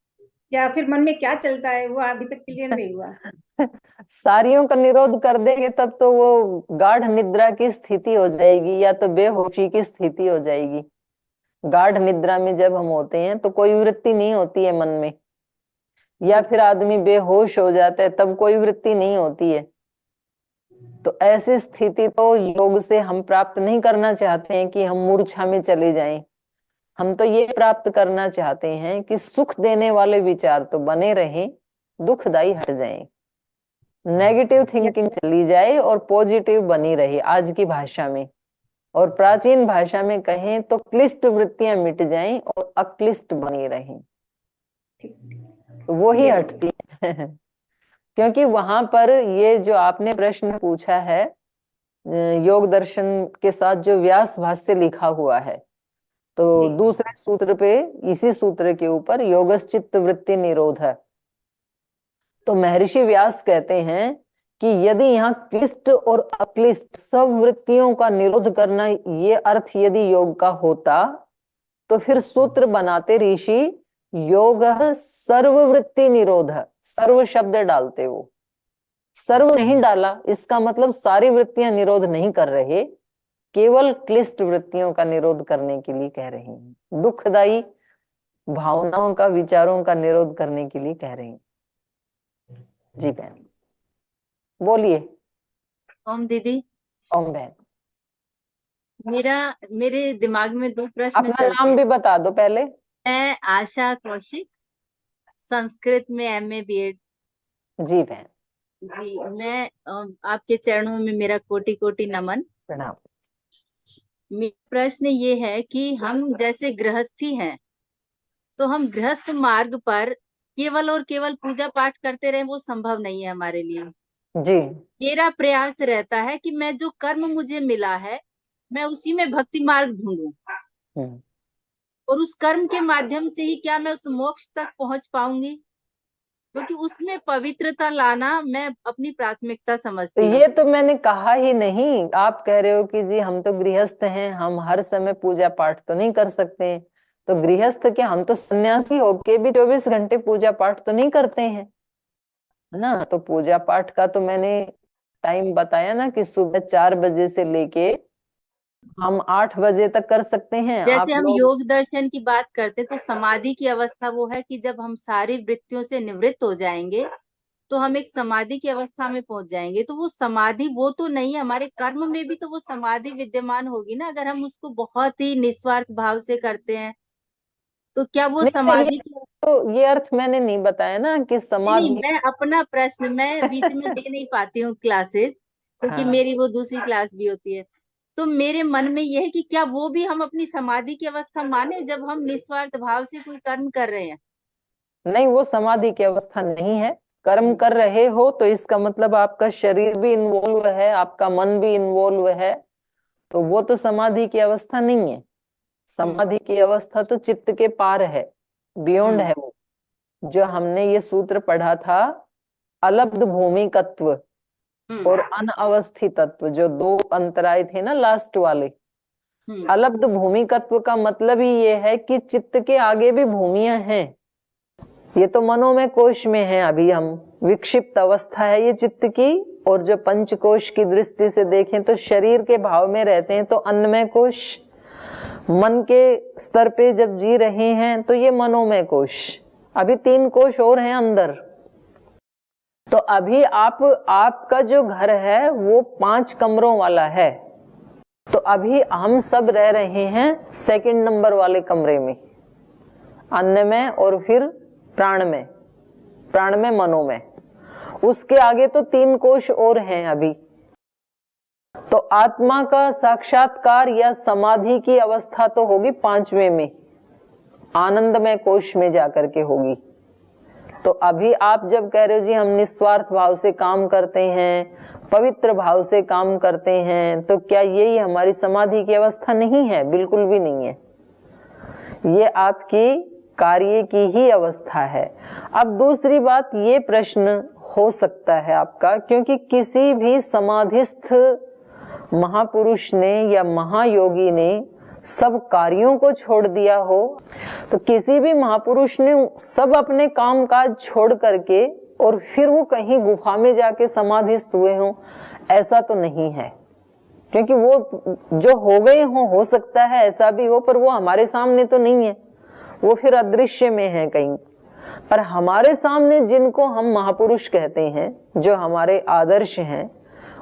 या फिर मन में क्या चलता है वो अभी तक क्लियर नहीं हुआ। सारियों का निरोध कर देंगे तब तो वो गाढ़ निद्रा की स्थिति हो जाएगी या तो बेहोशी की स्थिति हो जाएगी। गाढ़ निद्रा में जब हम होते हैं तो कोई वृत्ति नहीं होती है मन में, या फिर आदमी बेहोश हो जाता है तब कोई वृत्ति नहीं होती है। तो ऐसी स्थिति तो योग से हम प्राप्त नहीं करना चाहते हैं कि हम मूर्छा में चले जाएं। हम तो ये प्राप्त करना चाहते हैं कि सुख देने वाले विचार तो बने रहें, दुखदाई हट जाएं, नेगेटिव थिंकिंग चली जाए और पॉजिटिव बनी रहे आज की भाषा में। और प्राचीन भाषा में कहें तो क्लिष्ट वृत्तियां मिट जाएं और अक्लिष्ट बनी रहें, तो वो ही हटती है। क्योंकि वहां पर ये जो आपने प्रश्न पूछा है, योग दर्शन के साथ जो व्यास भाष्य लिखा हुआ है, तो दूसरे सूत्र पे, इसी सूत्र के ऊपर योगश्चित्त वृत्ति निरोध है, तो महर्षि व्यास कहते हैं कि यदि यहाँ क्लिष्ट और अक्लिष्ट सब वृत्तियों का निरोध करना ये अर्थ यदि योग का होता तो फिर सूत्र बनाते ऋषि योग सर्ववृत्ति निरोध, सर्व शब्द डालते, वो सर्व नहीं डाला, इसका मतलब सारी वृत्तियां निरोध नहीं कर रहे, केवल क्लिष्ट वृत्तियों का निरोध करने के लिए कह रहे हैं, दुखदायी भावनाओं का, विचारों का निरोध करने के लिए कह रहे हैं। जी बहन बोलिए। ओम दीदी। ओम बहन। मेरे दिमाग में दो प्रश्न अपना चल नाम भी बता दो पहले। मैं आशा कौशिक, संस्कृत में MA BEd। जी बहन। जी मैं आपके चरणों में मेरा कोटि कोटि नमन, प्रणाम। मेरा प्रश्न ये है कि हम जैसे गृहस्थी हैं, तो हम गृहस्थ मार्ग पर केवल और केवल पूजा पाठ करते रहे, वो संभव नहीं है हमारे लिए। जी। मेरा प्रयास रहता है कि मैं जो कर्म मुझे मिला है, मैं उसी में भक्ति मार्ग ढूंढूं, और उस कर्म के माध्यम से ही क्या मैं उस मोक्ष तक पहुंच पाऊंगी, क्योंकि उसमें पवित्रता लाना मैं अपनी प्राथमिकता समझती तो हूँ। ये तो मैंने कहा ही नहीं, आप कह रहे हो कि जी हम तो गृहस्थ हैं, हम हर समय पूजा पाठ तो नहीं कर सकते। तो गृहस्थ क्या, हम तो सन्यासी होके भी 24 घंटे पूजा पाठ तो नहीं करते हैं, है ना। तो पूजा पाठ का तो मैंने टाइम बताया ना कि सुबह 4 बजे से लेके हम 8 बजे तक कर सकते हैं। जैसे आप हम लोग योग दर्शन की बात करते, तो समाधि की अवस्था वो है कि जब हम सारी वृत्तियों से निवृत्त हो जाएंगे, तो हम एक समाधि की अवस्था में पहुंच जाएंगे। तो वो समाधि वो तो नहीं है, हमारे कर्म में भी तो वो समाधि विद्यमान होगी ना, अगर हम उसको बहुत ही निस्वार्थ भाव से करते हैं, तो क्या वो नहीं, समाधि तो ये अर्थ मैंने नहीं बताया ना कि नहीं, समाधि। मैं अपना प्रश्न मैं बीच में दे नहीं पाती हूँ क्लासेस, क्योंकि हाँ। मेरी वो दूसरी क्लास भी होती है। तो मेरे मन में यह है कि क्या वो भी हम अपनी समाधि की अवस्था माने, जब हम निस्वार्थ भाव से कोई कर्म कर रहे हैं। नहीं, वो समाधि की अवस्था नहीं है। कर्म कर रहे हो तो इसका मतलब आपका शरीर भी इन्वॉल्व है, आपका मन भी इन्वॉल्व है, तो वो तो समाधि की अवस्था नहीं है। समाधि की अवस्था तो चित्त के पार है, बियॉन्ड है वो। जो हमने ये सूत्र पढ़ा था, अलब्ध भूमिकत्व और अनअवस्थित तत्व, जो 2 अंतराय थे ना लास्ट वाले। अलब्ध भूमिकत्व का मतलब ही ये है कि चित्त के आगे भी भूमियां हैं। ये तो मनोमय कोश में है, अभी हम विक्षिप्त अवस्था है ये चित्त की। और जो पंचकोश की दृष्टि से देखें तो शरीर के भाव में रहते हैं, तो अन्नमय कोश। मन के स्तर पे जब जी रहे हैं तो ये मनोमय कोश। अभी 3 कोश और हैं अंदर। तो अभी आपका जो घर है वो 5 कमरों वाला है। तो अभी हम सब रह रहे हैं 2nd नंबर वाले कमरे में, अन्नमय और फिर प्राणमय, प्राणमय मनोमय। उसके आगे तो 3 कोश और हैं अभी। तो आत्मा का साक्षात्कार या समाधि की अवस्था तो होगी 5वें में, आनंदमय कोश में जाकर के होगी। तो अभी आप जब कह रहे हो जी हम निस्वार्थ भाव से काम करते हैं, पवित्र भाव से काम करते हैं, तो क्या यही हमारी समाधि की अवस्था नहीं है? बिल्कुल भी नहीं है। ये आपकी कार्य की ही अवस्था है। अब दूसरी बात, ये प्रश्न हो सकता है आपका, क्योंकि किसी भी समाधिस्थ महापुरुष ने या महायोगी ने सब कार्यों को छोड़ दिया हो, तो किसी भी महापुरुष ने सब अपने काम काज छोड़ करके और फिर वो कहीं गुफा में जाके समाधिस्थ हुए हों, ऐसा तो नहीं है। क्योंकि वो जो हो गए हो सकता है ऐसा भी हो, पर वो हमारे सामने तो नहीं है, वो फिर अदृश्य में है कहीं। पर हमारे सामने जिनको हम महापुरुष कहते हैं, जो हमारे आदर्श हैं,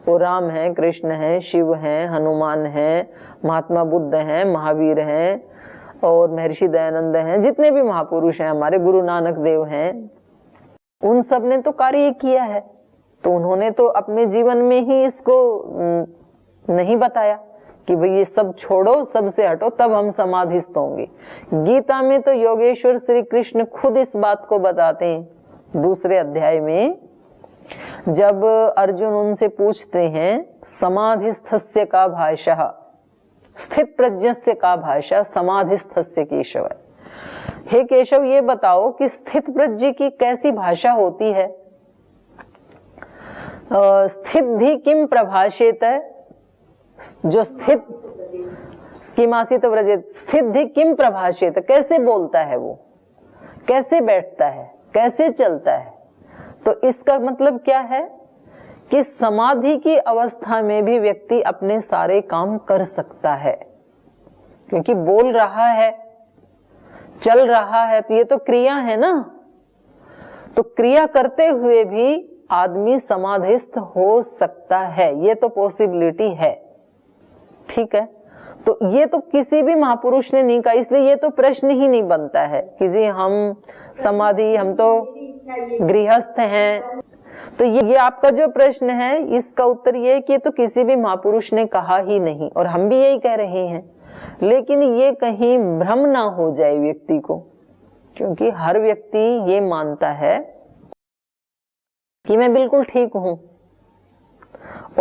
वो राम हैं, कृष्ण हैं, शिव हैं, हनुमान हैं, महात्मा बुद्ध हैं, महावीर हैं और महर्षि दयानंद हैं, जितने भी महापुरुष हैं, हमारे गुरु नानक देव हैं, उन सब ने तो कार्य किया है। तो उन्होंने तो अपने जीवन में ही इसको नहीं बताया कि भाई ये सब छोड़ो, सबसे हटो, तब हम समाधिस्थ होंगे। गीता में तो योगेश्वर श्री कृष्ण खुद इस बात को बताते हैं 2 अध्याय में, जब अर्जुन उनसे पूछते हैं समाधिस्थस्य का भाषा, स्थित प्रज्ञस्य का भाषा समाधिस्थस्य केशव। हे केशव, ये बताओ कि स्थित प्रज्ञ की कैसी भाषा होती है? स्थित भी किम प्रभाषेत है, जो स्थित किमासीत व्रजेत स्थिति किम प्रभाषेत, कैसे बोलता है वो, कैसे बैठता है, कैसे चलता है। तो इसका मतलब क्या है कि समाधि की अवस्था में भी व्यक्ति अपने सारे काम कर सकता है, क्योंकि बोल रहा है, चल रहा है, तो ये तो क्रिया है ना। तो क्रिया करते हुए भी आदमी समाधिस्थ हो सकता है, ये तो पॉसिबिलिटी है। ठीक है, तो ये तो किसी भी महापुरुष ने नहीं कहा, इसलिए ये तो प्रश्न ही नहीं बनता है कि जी हम समाधि, हम तो गृहस्थ हैं। तो ये आपका जो प्रश्न है, इसका उत्तर ये है कि ये तो किसी भी महापुरुष ने कहा ही नहीं, और हम भी यही कह रहे हैं। लेकिन ये कहीं भ्रम ना हो जाए व्यक्ति को, क्योंकि हर व्यक्ति ये मानता है कि मैं बिल्कुल ठीक हूं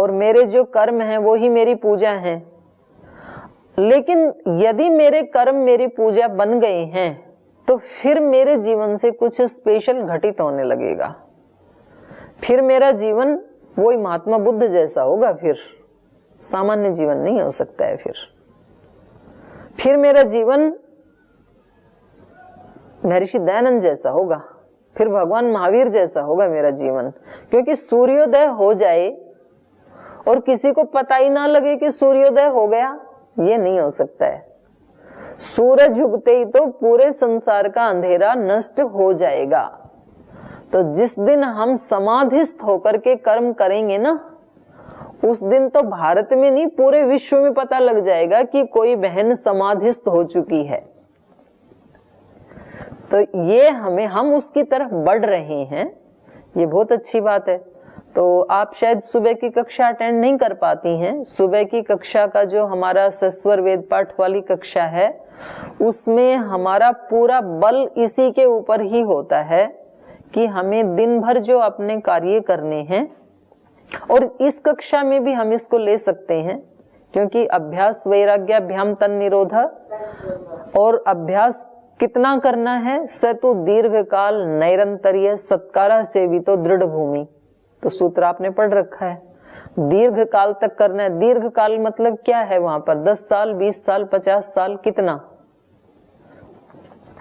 और मेरे जो कर्म हैं वो ही मेरी पूजा है। लेकिन यदि मेरे कर्म मेरी पूजा बन गए हैं तो फिर मेरे जीवन से कुछ स्पेशल घटित होने लगेगा। फिर मेरा जीवन वही महात्मा बुद्ध जैसा होगा, फिर सामान्य जीवन नहीं हो सकता है। फिर मेरा जीवन महर्षि दयानंद जैसा होगा, फिर भगवान महावीर जैसा होगा मेरा जीवन। क्योंकि सूर्योदय हो जाए और किसी को पता ही ना लगे कि सूर्योदय हो गया, ये नहीं हो सकता है। सूरज उगते ही तो पूरे संसार का अंधेरा नष्ट हो जाएगा। तो जिस दिन हम समाधिस्थ होकर के कर्म करेंगे ना, उस दिन तो भारत में नहीं पूरे विश्व में पता लग जाएगा कि कोई बहन समाधिस्थ हो चुकी है। तो ये हम उसकी तरफ बढ़ रहे हैं, ये बहुत अच्छी बात है। तो आप शायद सुबह की कक्षा अटेंड नहीं कर पाती हैं। सुबह की कक्षा का जो हमारा सस्वर वेद पाठ वाली कक्षा है, उसमें हमारा पूरा बल इसी के ऊपर ही होता है कि हमें दिन भर जो अपने कार्य करने हैं, और इस कक्षा में भी हम इसको ले सकते हैं, क्योंकि अभ्यास वैराग्याभ्याम तन निरोध, और अभ्यास कितना करना है, सतु दीर्घ काल नैरंतर्य सत्कारा सेवितो दृढ़ भूमि। तो सूत्र आपने पढ़ रखा है, दीर्घ काल तक करना है। दीर्घ काल मतलब क्या है वहां पर, 10 साल 20 साल 50 साल, कितना?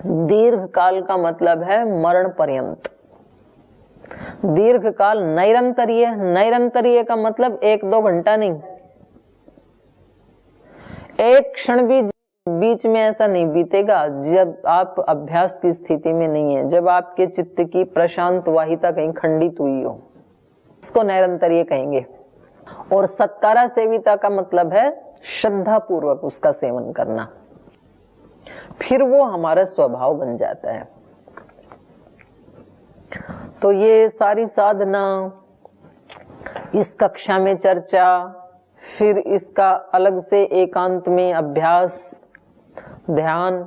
दीर्घ काल का मतलब है मरण पर्यंत। दीर्घ काल नैरंतर्य, नैरंतर्य का मतलब 1-2 घंटा नहीं, एक क्षण भी बीच में ऐसा नहीं बीतेगा जब आप अभ्यास की स्थिति में नहीं है, जब आपके चित्त की प्रशांत वाहिता कहीं खंडित हुई हो, उसको नैरंतर्य कहेंगे। और सत्कारा सेविता का मतलब है श्रद्धा पूर्वक उसका सेवन करना, फिर वो हमारा स्वभाव बन जाता है। तो ये सारी साधना, इस कक्षा में चर्चा, फिर इसका अलग से एकांत में अभ्यास, ध्यान,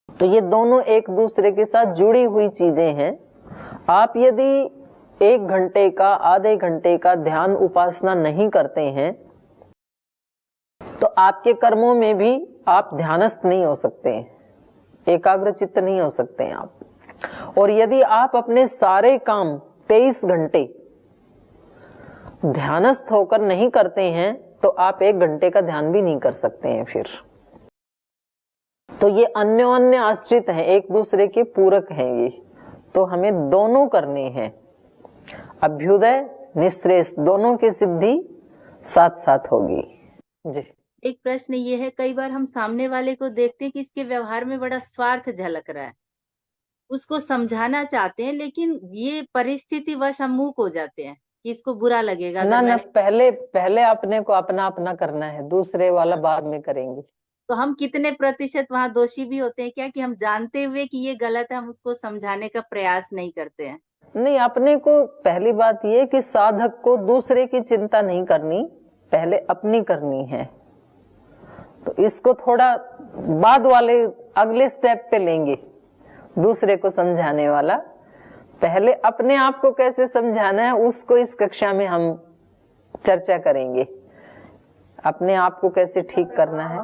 तो ये दोनों एक दूसरे के साथ जुड़ी हुई चीजें हैं। आप यदि 1 घंटे का, आधे घंटे का ध्यान उपासना नहीं करते हैं तो आपके कर्मों में भी आप ध्यानस्थ नहीं हो सकते हैं, एकाग्र चित्त नहीं हो सकते हैं आप। और यदि आप अपने सारे काम 23 घंटे ध्यानस्थ होकर नहीं करते हैं तो आप 1 घंटे का ध्यान भी नहीं कर सकते हैं फिर। तो ये अन्योन्य आश्रित हैं, एक दूसरे के पूरक हैं ये। तो हमें दोनों करने हैं, अभ्युदय निःश्रेयस, दोनों की सिद्धि साथ साथ होगी। जी। एक प्रश्न ये है, कई बार हम सामने वाले को देखते हैं कि इसके व्यवहार में बड़ा स्वार्थ झलक रहा है, उसको समझाना चाहते हैं, लेकिन ये परिस्थिति वश हम मूक हो जाते हैं कि इसको बुरा लगेगा। ना, पहले अपने को अपना करना है, दूसरे वाला बाद में करेंगे। तो हम कितने प्रतिशत वहां दोषी भी होते हैं क्या, कि हम जानते हुए कि ये गलत है, हम उसको समझाने का प्रयास नहीं करते हैं? नहीं, अपने को पहली बात ये कि साधक को दूसरे की चिंता नहीं करनी, पहले अपनी करनी है। तो इसको थोड़ा बाद वाले अगले स्टेप पे लेंगे, दूसरे को समझाने वाला। पहले अपने आप को कैसे समझाना है उसको इस कक्षा में हम चर्चा करेंगे, अपने आप को कैसे ठीक करना है।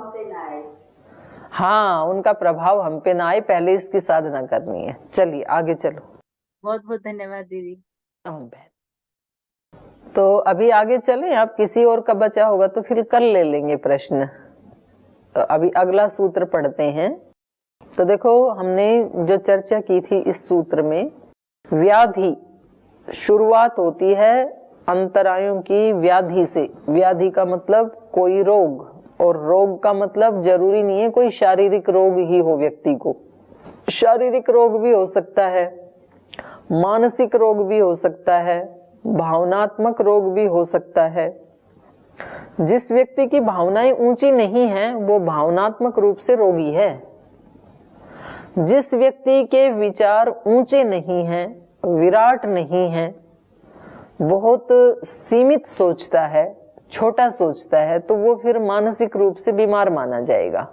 हाँ, उनका प्रभाव हम पे ना आए, पहले इसकी साधना करनी है। चलिए आगे चलो। बहुत बहुत धन्यवाद दीदी। तो अभी आगे चलें, आप किसी और का बचा होगा तो फिर कल ले लेंगे प्रश्न। अभी अगला सूत्र पढ़ते हैं। तो देखो, हमने जो चर्चा की थी इस सूत्र में, व्याधि शुरुआत होती है अंतरायों की व्याधि से। व्याधि का मतलब कोई रोग, और रोग का मतलब जरूरी नहीं है कोई शारीरिक रोग ही हो व्यक्ति को। शारीरिक रोग भी हो सकता है, मानसिक रोग भी हो सकता है, भावनात्मक रोग भी हो सकता है। जिस व्यक्ति की भावनाएं ऊंची नहीं हैं वो भावनात्मक रूप से रोगी है। जिस व्यक्ति के विचार ऊंचे नहीं हैं, विराट नहीं हैं, बहुत सीमित सोचता है, छोटा सोचता है, तो वो फिर मानसिक रूप से बीमार माना जाएगा।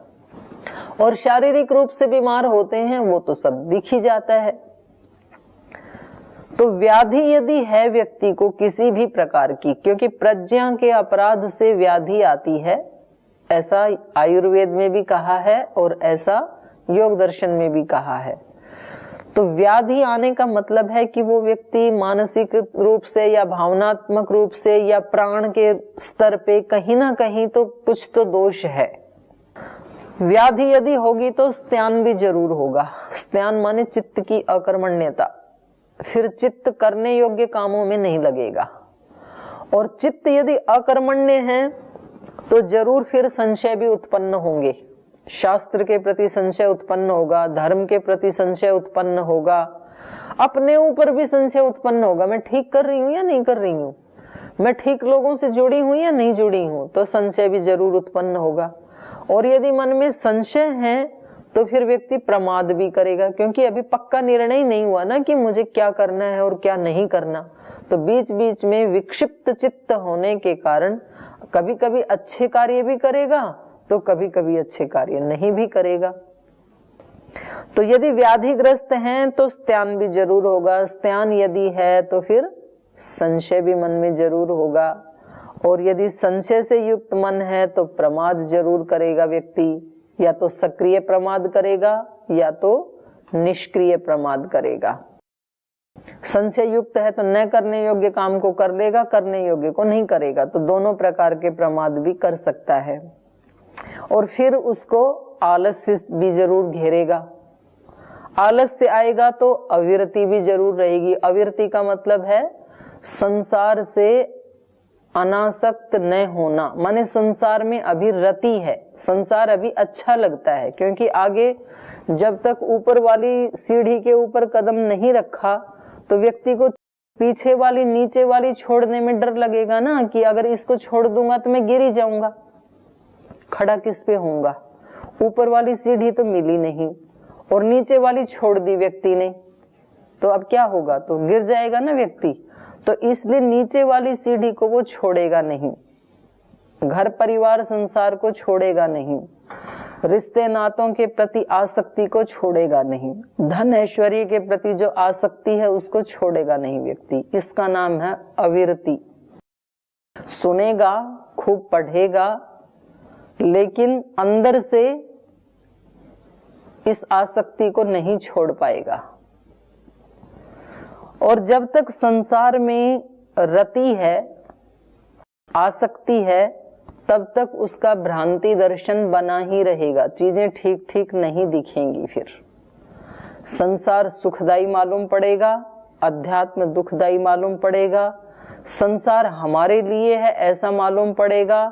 और शारीरिक रूप से बीमार होते हैं वो तो सब दिख ही जाता है। तो व्याधि यदि है व्यक्ति को किसी भी प्रकार की, क्योंकि प्रज्ञा के अपराध से व्याधि आती है, ऐसा आयुर्वेद में भी कहा है और ऐसा योग दर्शन में भी कहा है। तो व्याधि आने का मतलब है कि वो व्यक्ति मानसिक रूप से या भावनात्मक रूप से या प्राण के स्तर पे कहीं ना कहीं तो कुछ तो दोष है। व्याधि यदि होगी तो स्त्यान भी जरूर होगा। स्त्यान माने चित्त की अकर्मण्यता, फिर चित्त करने योग्य कामों में नहीं लगेगा। और चित्त यदि अकर्मण्य है तो जरूर फिर संशय भी उत्पन्न होंगे। शास्त्र के प्रति संशय उत्पन्न होगा, धर्म के प्रति संशय उत्पन्न होगा, अपने ऊपर भी संशय उत्पन्न होगा। मैं ठीक कर रही हूं या नहीं कर रही हूं, मैं ठीक लोगों से जुड़ी हूं या नहीं जुड़ी हूं, तो संशय भी जरूर उत्पन्न होगा। और यदि मन में संशय है तो फिर व्यक्ति प्रमाद भी करेगा, क्योंकि अभी पक्का निर्णय नहीं हुआ ना कि मुझे क्या करना है और क्या नहीं करना। तो बीच बीच में विक्षिप्त चित्त होने के कारण कभी कभी अच्छे कार्य भी करेगा तो कभी कभी अच्छे कार्य नहीं भी करेगा। तो यदि व्याधिग्रस्त हैं तो स्त्यान भी जरूर होगा। स्त्यान यदि है तो फिर संशय भी मन में जरूर होगा। और यदि संशय से युक्त मन है तो प्रमाद जरूर करेगा व्यक्ति, या तो सक्रिय प्रमाद करेगा या तो निष्क्रिय प्रमाद करेगा। संशय युक्त है तो न करने योग्य काम को कर लेगा, करने योग्य को नहीं करेगा। तो दोनों प्रकार के प्रमाद भी कर सकता है। और फिर उसको आलस्य भी जरूर घेरेगा। आलस्य आएगा तो अविरति भी जरूर रहेगी। अविरति का मतलब है संसार से अनासक्त न होना, माने संसार में अभी रति है, संसार अभी अच्छा लगता है। क्योंकि आगे जब तक ऊपर वाली सीढ़ी के ऊपर कदम नहीं रखा तो व्यक्ति को पीछे वाली नीचे वाली छोड़ने में डर लगेगा ना, कि अगर इसको छोड़ दूंगा तो मैं गिर ही जाऊंगा, खड़ा किस पे होऊंगा। ऊपर वाली सीढ़ी तो मिली नहीं और नीचे वाली छोड़ दी व्यक्ति ने, तो अब क्या होगा, तो गिर जाएगा ना व्यक्ति। तो इसलिए नीचे वाली सीढ़ी को वो छोड़ेगा नहीं, घर परिवार संसार को छोड़ेगा नहीं, रिश्ते नातों के प्रति आसक्ति को छोड़ेगा नहीं, धन ऐश्वर्य के प्रति जो आसक्ति है उसको छोड़ेगा नहीं व्यक्ति। इसका नाम है अविरति। सुनेगा, खूब पढ़ेगा, लेकिन अंदर से इस आसक्ति को नहीं छोड़ पाएगा। और जब तक संसार में रति है, आसक्ति है, तब तक उसका भ्रांति दर्शन बना ही रहेगा। चीजें ठीक ठीक नहीं दिखेंगी। फिर संसार सुखदायी मालूम पड़ेगा, अध्यात्म दुखदायी मालूम पड़ेगा। संसार हमारे लिए है ऐसा मालूम पड़ेगा,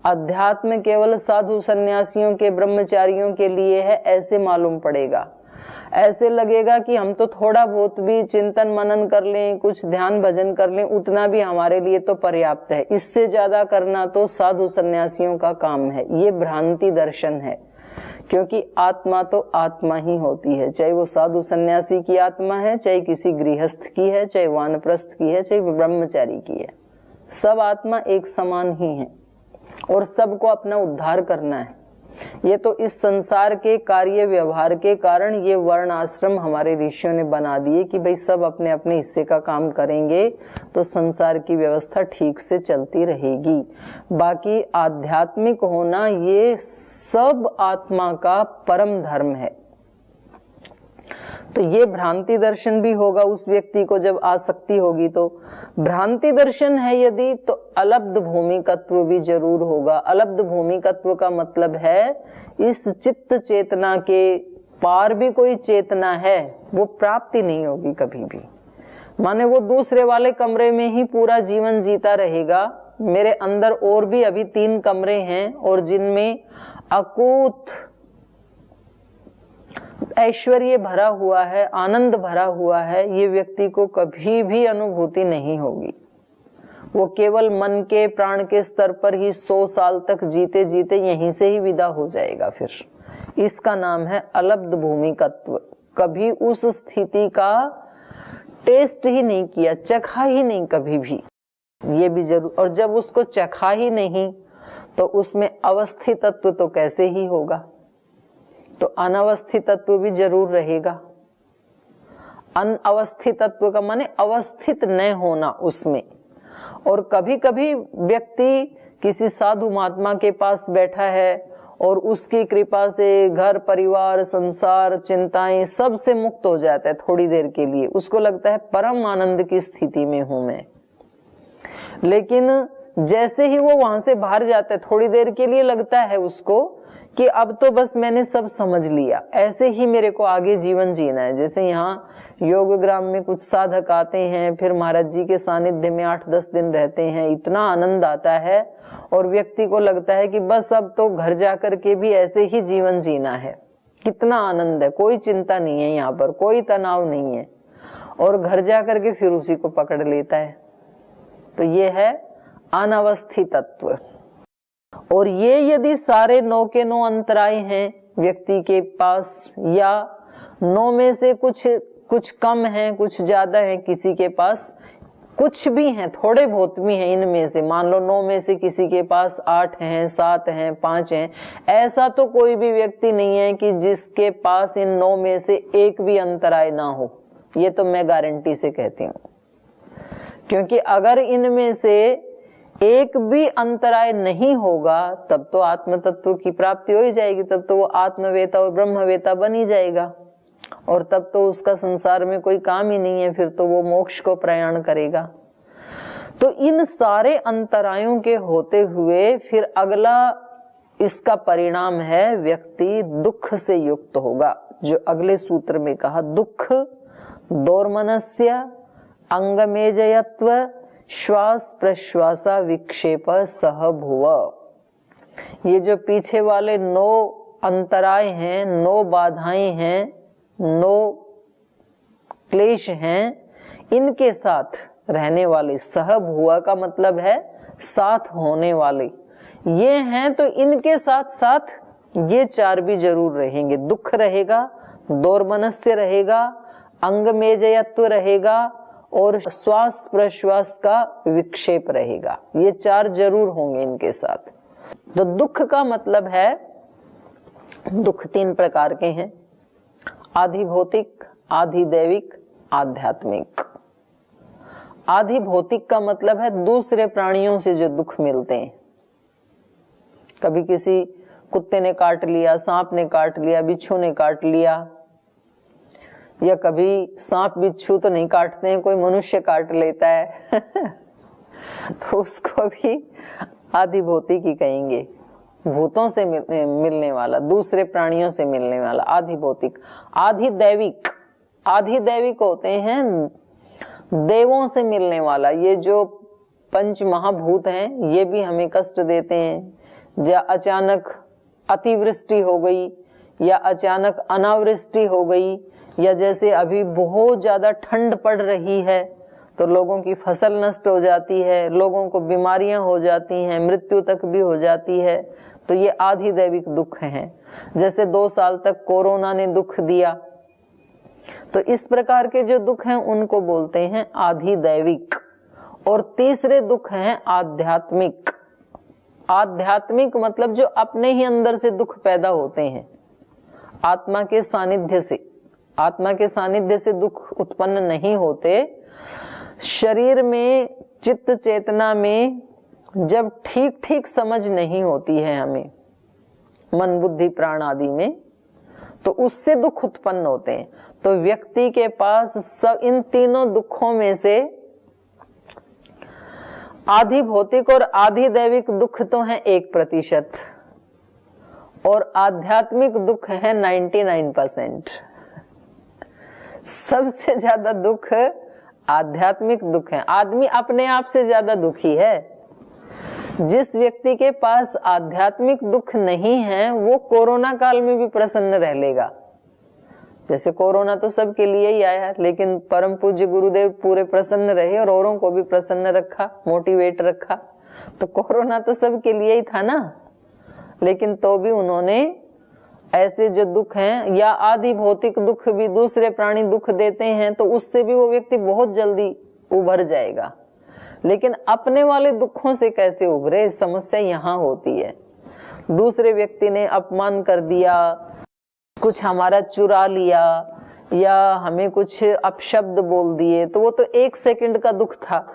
अध्यात्म केवल साधु सन्यासियों के, ब्रह्मचारियों के लिए है ऐसे मालूम पड़ेगा। ऐसे लगेगा कि हम तो थोड़ा बहुत भी चिंतन मनन कर लें, कुछ ध्यान भजन कर लें, उतना भी हमारे लिए तो पर्याप्त है, इससे ज्यादा करना तो साधु सन्यासियों का काम है। ये भ्रांति दर्शन है। क्योंकि आत्मा तो आत्मा ही होती है, चाहे वो साधु सन्यासी की आत्मा है, चाहे किसी गृहस्थ की है, चाहे वानप्रस्थ की है, चाहे ब्रह्मचारी की है, सब आत्मा एक समान ही है और सबको अपना उद्धार करना है। ये तो इस संसार के कार्य व्यवहार के कारण ये वर्ण आश्रम हमारे ऋषियों ने बना दिए कि भाई सब अपने अपने हिस्से का काम करेंगे तो संसार की व्यवस्था ठीक से चलती रहेगी। बाकी आध्यात्मिक होना ये सब आत्मा का परम धर्म है। तो ये भ्रांति दर्शन भी होगा उस व्यक्ति को जब आसक्ति होगी। तो भ्रांति दर्शन है यदि, तो अलब्ध भूमिकत्व भी जरूर होगा। अलब्ध भूमिकत्व का मतलब है इस चित्त चेतना के पार भी कोई चेतना है, वो प्राप्ति नहीं होगी कभी भी। माने वो दूसरे वाले कमरे में ही पूरा जीवन जीता रहेगा। मेरे अंदर और भी अभी 3 कमरे हैं और जिनमें अकूत ऐश्वर्य भरा हुआ है, आनंद भरा हुआ है, ये व्यक्ति को कभी भी अनुभूति नहीं होगी। वो केवल मन के प्राण के स्तर पर ही 100 साल तक जीते जीते यहीं से ही विदा हो जाएगा। फिर इसका नाम है अलब्ध भूमिकत्व। कभी उस स्थिति का टेस्ट ही नहीं किया, चखा ही नहीं कभी भी, ये भी जरूर। और जब उसको चखा ही नहीं तो उसमें अवस्थित तत्व तो कैसे ही होगा, तो अनवस्थित तत्व भी जरूर रहेगा। अनवस्थित तत्व का माने अवस्थित न होना उसमें। और कभी कभी व्यक्ति किसी साधु महात्मा के पास बैठा है और उसकी कृपा से घर परिवार संसार चिंताएं सब से मुक्त हो जाता है थोड़ी देर के लिए। उसको लगता है परम आनंद की स्थिति में हूं मैं। लेकिन जैसे ही वो वहां से बाहर जाता है, थोड़ी देर के लिए लगता है उसको कि अब तो बस मैंने सब समझ लिया, ऐसे ही मेरे को आगे जीवन जीना है। जैसे यहाँ योगग्राम में कुछ साधक आते हैं, फिर महाराज जी के सानिध्य में 8-10 दिन रहते हैं, इतना आनंद आता है और व्यक्ति को लगता है कि बस अब तो घर जाकर के भी ऐसे ही जीवन जीना है। कितना आनंद है, कोई चिंता नहीं है यहाँ पर, कोई तनाव नहीं है, और घर जाकर के फिर उसी को पकड़ लेता है। तो ये है अनवस्थित तत्व। और ये यदि सारे 9 के 9 अंतराय हैं व्यक्ति के पास, या 9 में से कुछ कम है, कुछ ज्यादा है, किसी के पास कुछ भी हैं, थोड़े बहुत भी हैं इनमें से, मान लो 9 में से किसी के पास 8 हैं, 7 हैं, 5 हैं, ऐसा तो कोई भी व्यक्ति नहीं है कि जिसके पास इन 9 में से एक भी अंतराय ना हो। ये तो मैं गारंटी से कहती हूँ, क्योंकि अगर इनमें से एक भी अंतराय नहीं होगा तब तो आत्म तत्व की प्राप्ति हो ही जाएगी। तब तो वो आत्मवेता और ब्रह्मवेता बन ही जाएगा, और तब तो उसका संसार में कोई काम ही नहीं है, फिर तो वो मोक्ष को प्रयाण करेगा। तो इन सारे अंतरायों के होते हुए फिर अगला इसका परिणाम है व्यक्ति दुख से युक्त होगा। जो अगले सूत्र में कहा, दुख दोर्मनस्य अंगमेजयत्व श्वास प्रश्वासा विक्षेप सह भुव। ये जो पीछे वाले 9 अंतराय हैं, 9 बाधाएं हैं, 9 क्लेश हैं, इनके साथ रहने वाले, सह भुव का मतलब है साथ होने वाले, ये हैं। तो इनके साथ साथ ये 4 भी जरूर रहेंगे। दुख रहेगा, दोर्मनस्य रहेगा, अंगमेजयत्व रहेगा और श्वास प्रश्वास का विक्षेप रहेगा। ये 4 जरूर होंगे इनके साथ। तो दुख का मतलब है, दुख 3 प्रकार के हैं, आधि भौतिक, आधि दैविक, आध्यात्मिक। आधि भौतिक का मतलब है दूसरे प्राणियों से जो दुख मिलते हैं। कभी किसी कुत्ते ने काट लिया, सांप ने काट लिया, बिच्छू ने काट लिया, या कभी सांप बिच्छू तो नहीं काटते हैं, कोई मनुष्य काट लेता है तो उसको भी आधि भौतिक ही कहेंगे। भूतों से मिलने वाला, दूसरे प्राणियों से मिलने वाला आधि भौतिक। आधि दैविक, आधि दैविक होते हैं देवों से मिलने वाला। ये जो 5 महाभूत हैं ये भी हमें कष्ट देते हैं। या अचानक अतिवृष्टि हो गई, या अचानक अनावृष्टि हो गई, या जैसे अभी बहुत ज्यादा ठंड पड़ रही है तो लोगों की फसल नष्ट हो जाती है, लोगों को बीमारियां हो जाती हैं, मृत्यु तक भी हो जाती है। तो ये आधि दैविक दुख हैं। जैसे 2 साल तक कोरोना ने दुख दिया, तो इस प्रकार के जो दुख हैं उनको बोलते हैं आधि दैविक। और तीसरे दुख हैं आध्यात्मिक। आध्यात्मिक मतलब जो अपने ही अंदर से दुख पैदा होते हैं, आत्मा के सानिध्य से। आत्मा के सानिध्य से दुख उत्पन्न नहीं होते। शरीर में, चित्त चेतना में जब ठीक ठीक समझ नहीं होती है हमें, मन बुद्धि प्राण आदि में, तो उससे दुख उत्पन्न होते हैं। तो व्यक्ति के पास सब इन तीनों दुखों में से आधि भौतिक और आधि दैविक दुख तो है 1% और आध्यात्मिक दुख है 99%। सबसे ज्यादा दुख आध्यात्मिक दुख है। आदमी अपने आप से ज्यादा दुखी है। जिस व्यक्ति के पास आध्यात्मिक दुख नहीं है वो कोरोना काल में भी प्रसन्न रह लेगा। जैसे कोरोना तो सबके लिए ही आया, लेकिन परम पूज्य गुरुदेव पूरे प्रसन्न रहे और औरों को भी प्रसन्न रखा, मोटिवेट रखा। तो कोरोना तो सबके लिए ही था ना, लेकिन तो भी उन्होंने ऐसे जो दुख हैं या आदि भौतिक दुख भी दूसरे प्राणी दुख देते हैं तो उससे भी वो व्यक्ति बहुत जल्दी उभर जाएगा। लेकिन अपने वाले दुखों से कैसे उभरे, समस्या यहाँ होती है। दूसरे व्यक्ति ने अपमान कर दिया, कुछ हमारा चुरा लिया या हमें कुछ अपशब्द बोल दिए, तो वो तो 1 सेकंड का दुख था,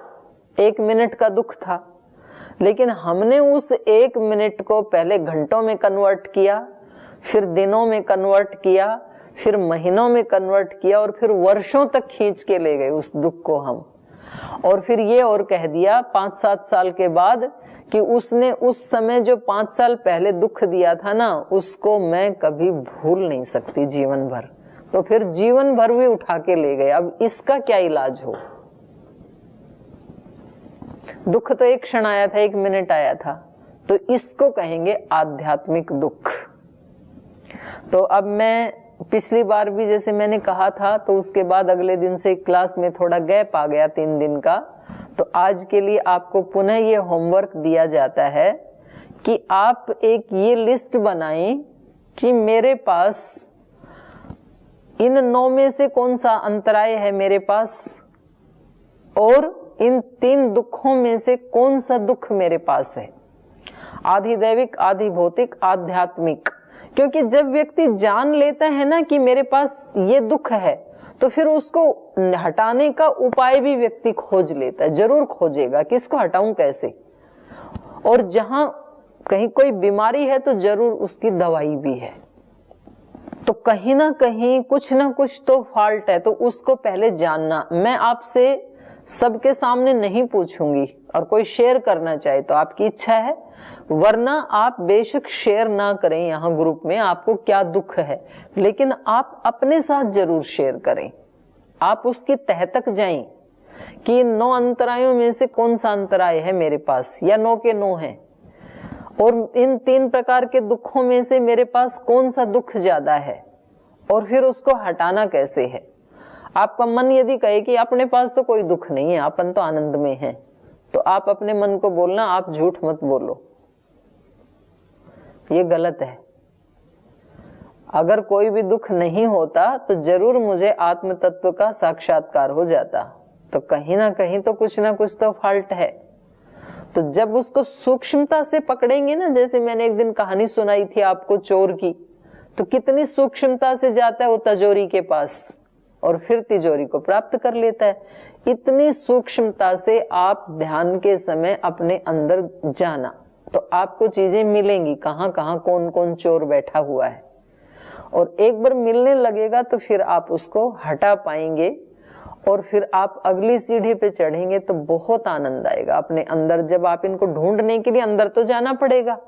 1 मिनट का दुख था। लेकिन हमने उस 1 मिनट को पहले घंटों में कन्वर्ट किया, फिर दिनों में कन्वर्ट किया, फिर महीनों में कन्वर्ट किया और फिर वर्षों तक खींच के ले गए उस दुख को हम। और फिर ये और कह दिया 5-7 साल के बाद कि उसने उस समय जो 5 साल पहले दुख दिया था ना, उसको मैं कभी भूल नहीं सकती जीवन भर। तो फिर जीवन भर भी उठा के ले गए। अब इसका क्या इलाज हो? दुख तो एक क्षण आया था, 1 मिनट आया था, तो इसको कहेंगे आध्यात्मिक दुख। तो अब मैं पिछली बार भी जैसे मैंने कहा था, तो उसके बाद अगले दिन से क्लास में थोड़ा गैप आ गया 3 दिन का। तो आज के लिए आपको पुनः ये होमवर्क दिया जाता है कि आप एक ये लिस्ट बनाएं कि मेरे पास इन 9 में से कौन सा अंतराय है मेरे पास, और इन 3 दुखों में से कौन सा दुख मेरे पास है, आधि दैविक, आधि भौतिक, आध्यात्मिक। क्योंकि जब व्यक्ति जान लेता है ना कि मेरे पास ये दुख है, तो फिर उसको हटाने का उपाय भी व्यक्ति खोज लेता है, जरूर खोजेगा कि इसको हटाऊं कैसे। और जहां कहीं कोई बीमारी है तो जरूर उसकी दवाई भी है। तो कहीं ना कहीं कुछ ना कुछ तो फॉल्ट है, तो उसको पहले जानना। मैं आपसे सबके सामने नहीं पूछूंगी, और कोई शेयर करना चाहे तो आपकी इच्छा है, वरना आप बेशक शेयर ना करें यहाँ ग्रुप में आपको क्या दुख है, लेकिन आप अपने साथ जरूर शेयर करें। आप उसकी तह तक जाएं कि 9 अंतरायों में से कौन सा अंतराय है मेरे पास, या 9 के 9 है, और इन 3 प्रकार के दुखों में से मेरे पास कौन सा दुख ज्यादा है, और फिर उसको हटाना कैसे है। आपका मन यदि कहे कि अपने पास तो कोई दुख नहीं है, अपन तो आनंद में है, तो आप अपने मन को बोलना आप झूठ मत बोलो, ये गलत है। अगर कोई भी दुख नहीं होता तो जरूर मुझे आत्म तत्व का साक्षात्कार हो जाता। तो कहीं ना कहीं तो कुछ ना कुछ तो फॉल्ट है। तो जब उसको सूक्ष्मता से पकड़ेंगे ना, जैसे मैंने एक दिन कहानी सुनाई थी आपको चोर की, तो कितनी सूक्ष्मता से जाता है वो तिजोरी के पास और फिर तिजोरी को प्राप्त कर लेता है। इतनी सूक्ष्मता से आप ध्यान के समय अपने अंदर जाना, तो आपको चीजें मिलेंगी, कहाँ कहाँ कौन कौन चोर बैठा हुआ है। और एक बार मिलने लगेगा तो फिर आप उसको हटा पाएंगे, और फिर आप अगली सीढ़ी पे चढ़ेंगे तो बहुत आनंद आएगा अपने अंदर। जब आप इनको ढूंढने के लिए अंदर तो जाना पड़ेगा।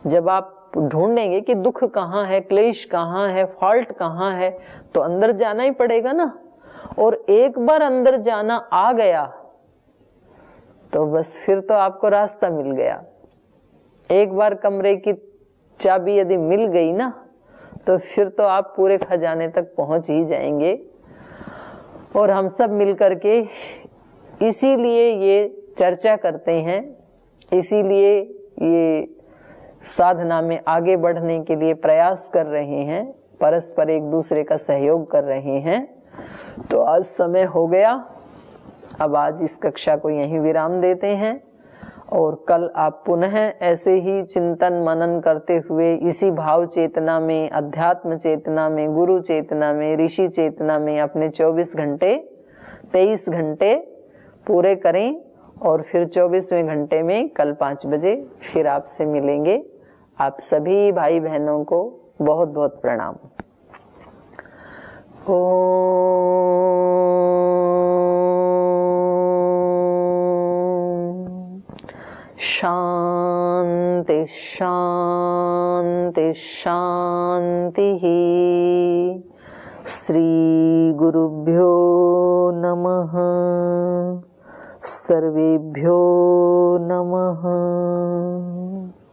जब आप ढूंढेंगे कि दुख कहाँ है, क्लेश कहाँ है, फॉल्ट कहाँ है, तो अंदर जाना ही पड़ेगा ना। और एक बार अंदर जाना आ गया तो बस फिर तो आपको रास्ता मिल गया। एक बार कमरे की चाबी यदि मिल गई ना, तो फिर तो आप पूरे खजाने तक पहुंच ही जाएंगे। और हम सब मिलकर के इसीलिए ये चर्चा करते हैं, इसीलिए ये साधना में आगे बढ़ने के लिए प्रयास कर रहे हैं, परस्पर एक दूसरे का सहयोग कर रहे हैं। तो आज समय हो गया, अब आज इस कक्षा को यहीं विराम देते हैं, और कल आप पुनः ऐसे ही चिंतन मनन करते हुए इसी भाव चेतना में, अध्यात्म चेतना में, गुरु चेतना में, ऋषि चेतना में अपने 24 घंटे 23 घंटे पूरे करें। और फिर 24वें घंटे में कल 5 बजे फिर आपसे मिलेंगे। आप सभी भाई बहनों को बहुत बहुत प्रणाम। शांति शांति शांति। श्री गुरुभ्यो नमः। सर्वेभ्यो नमः।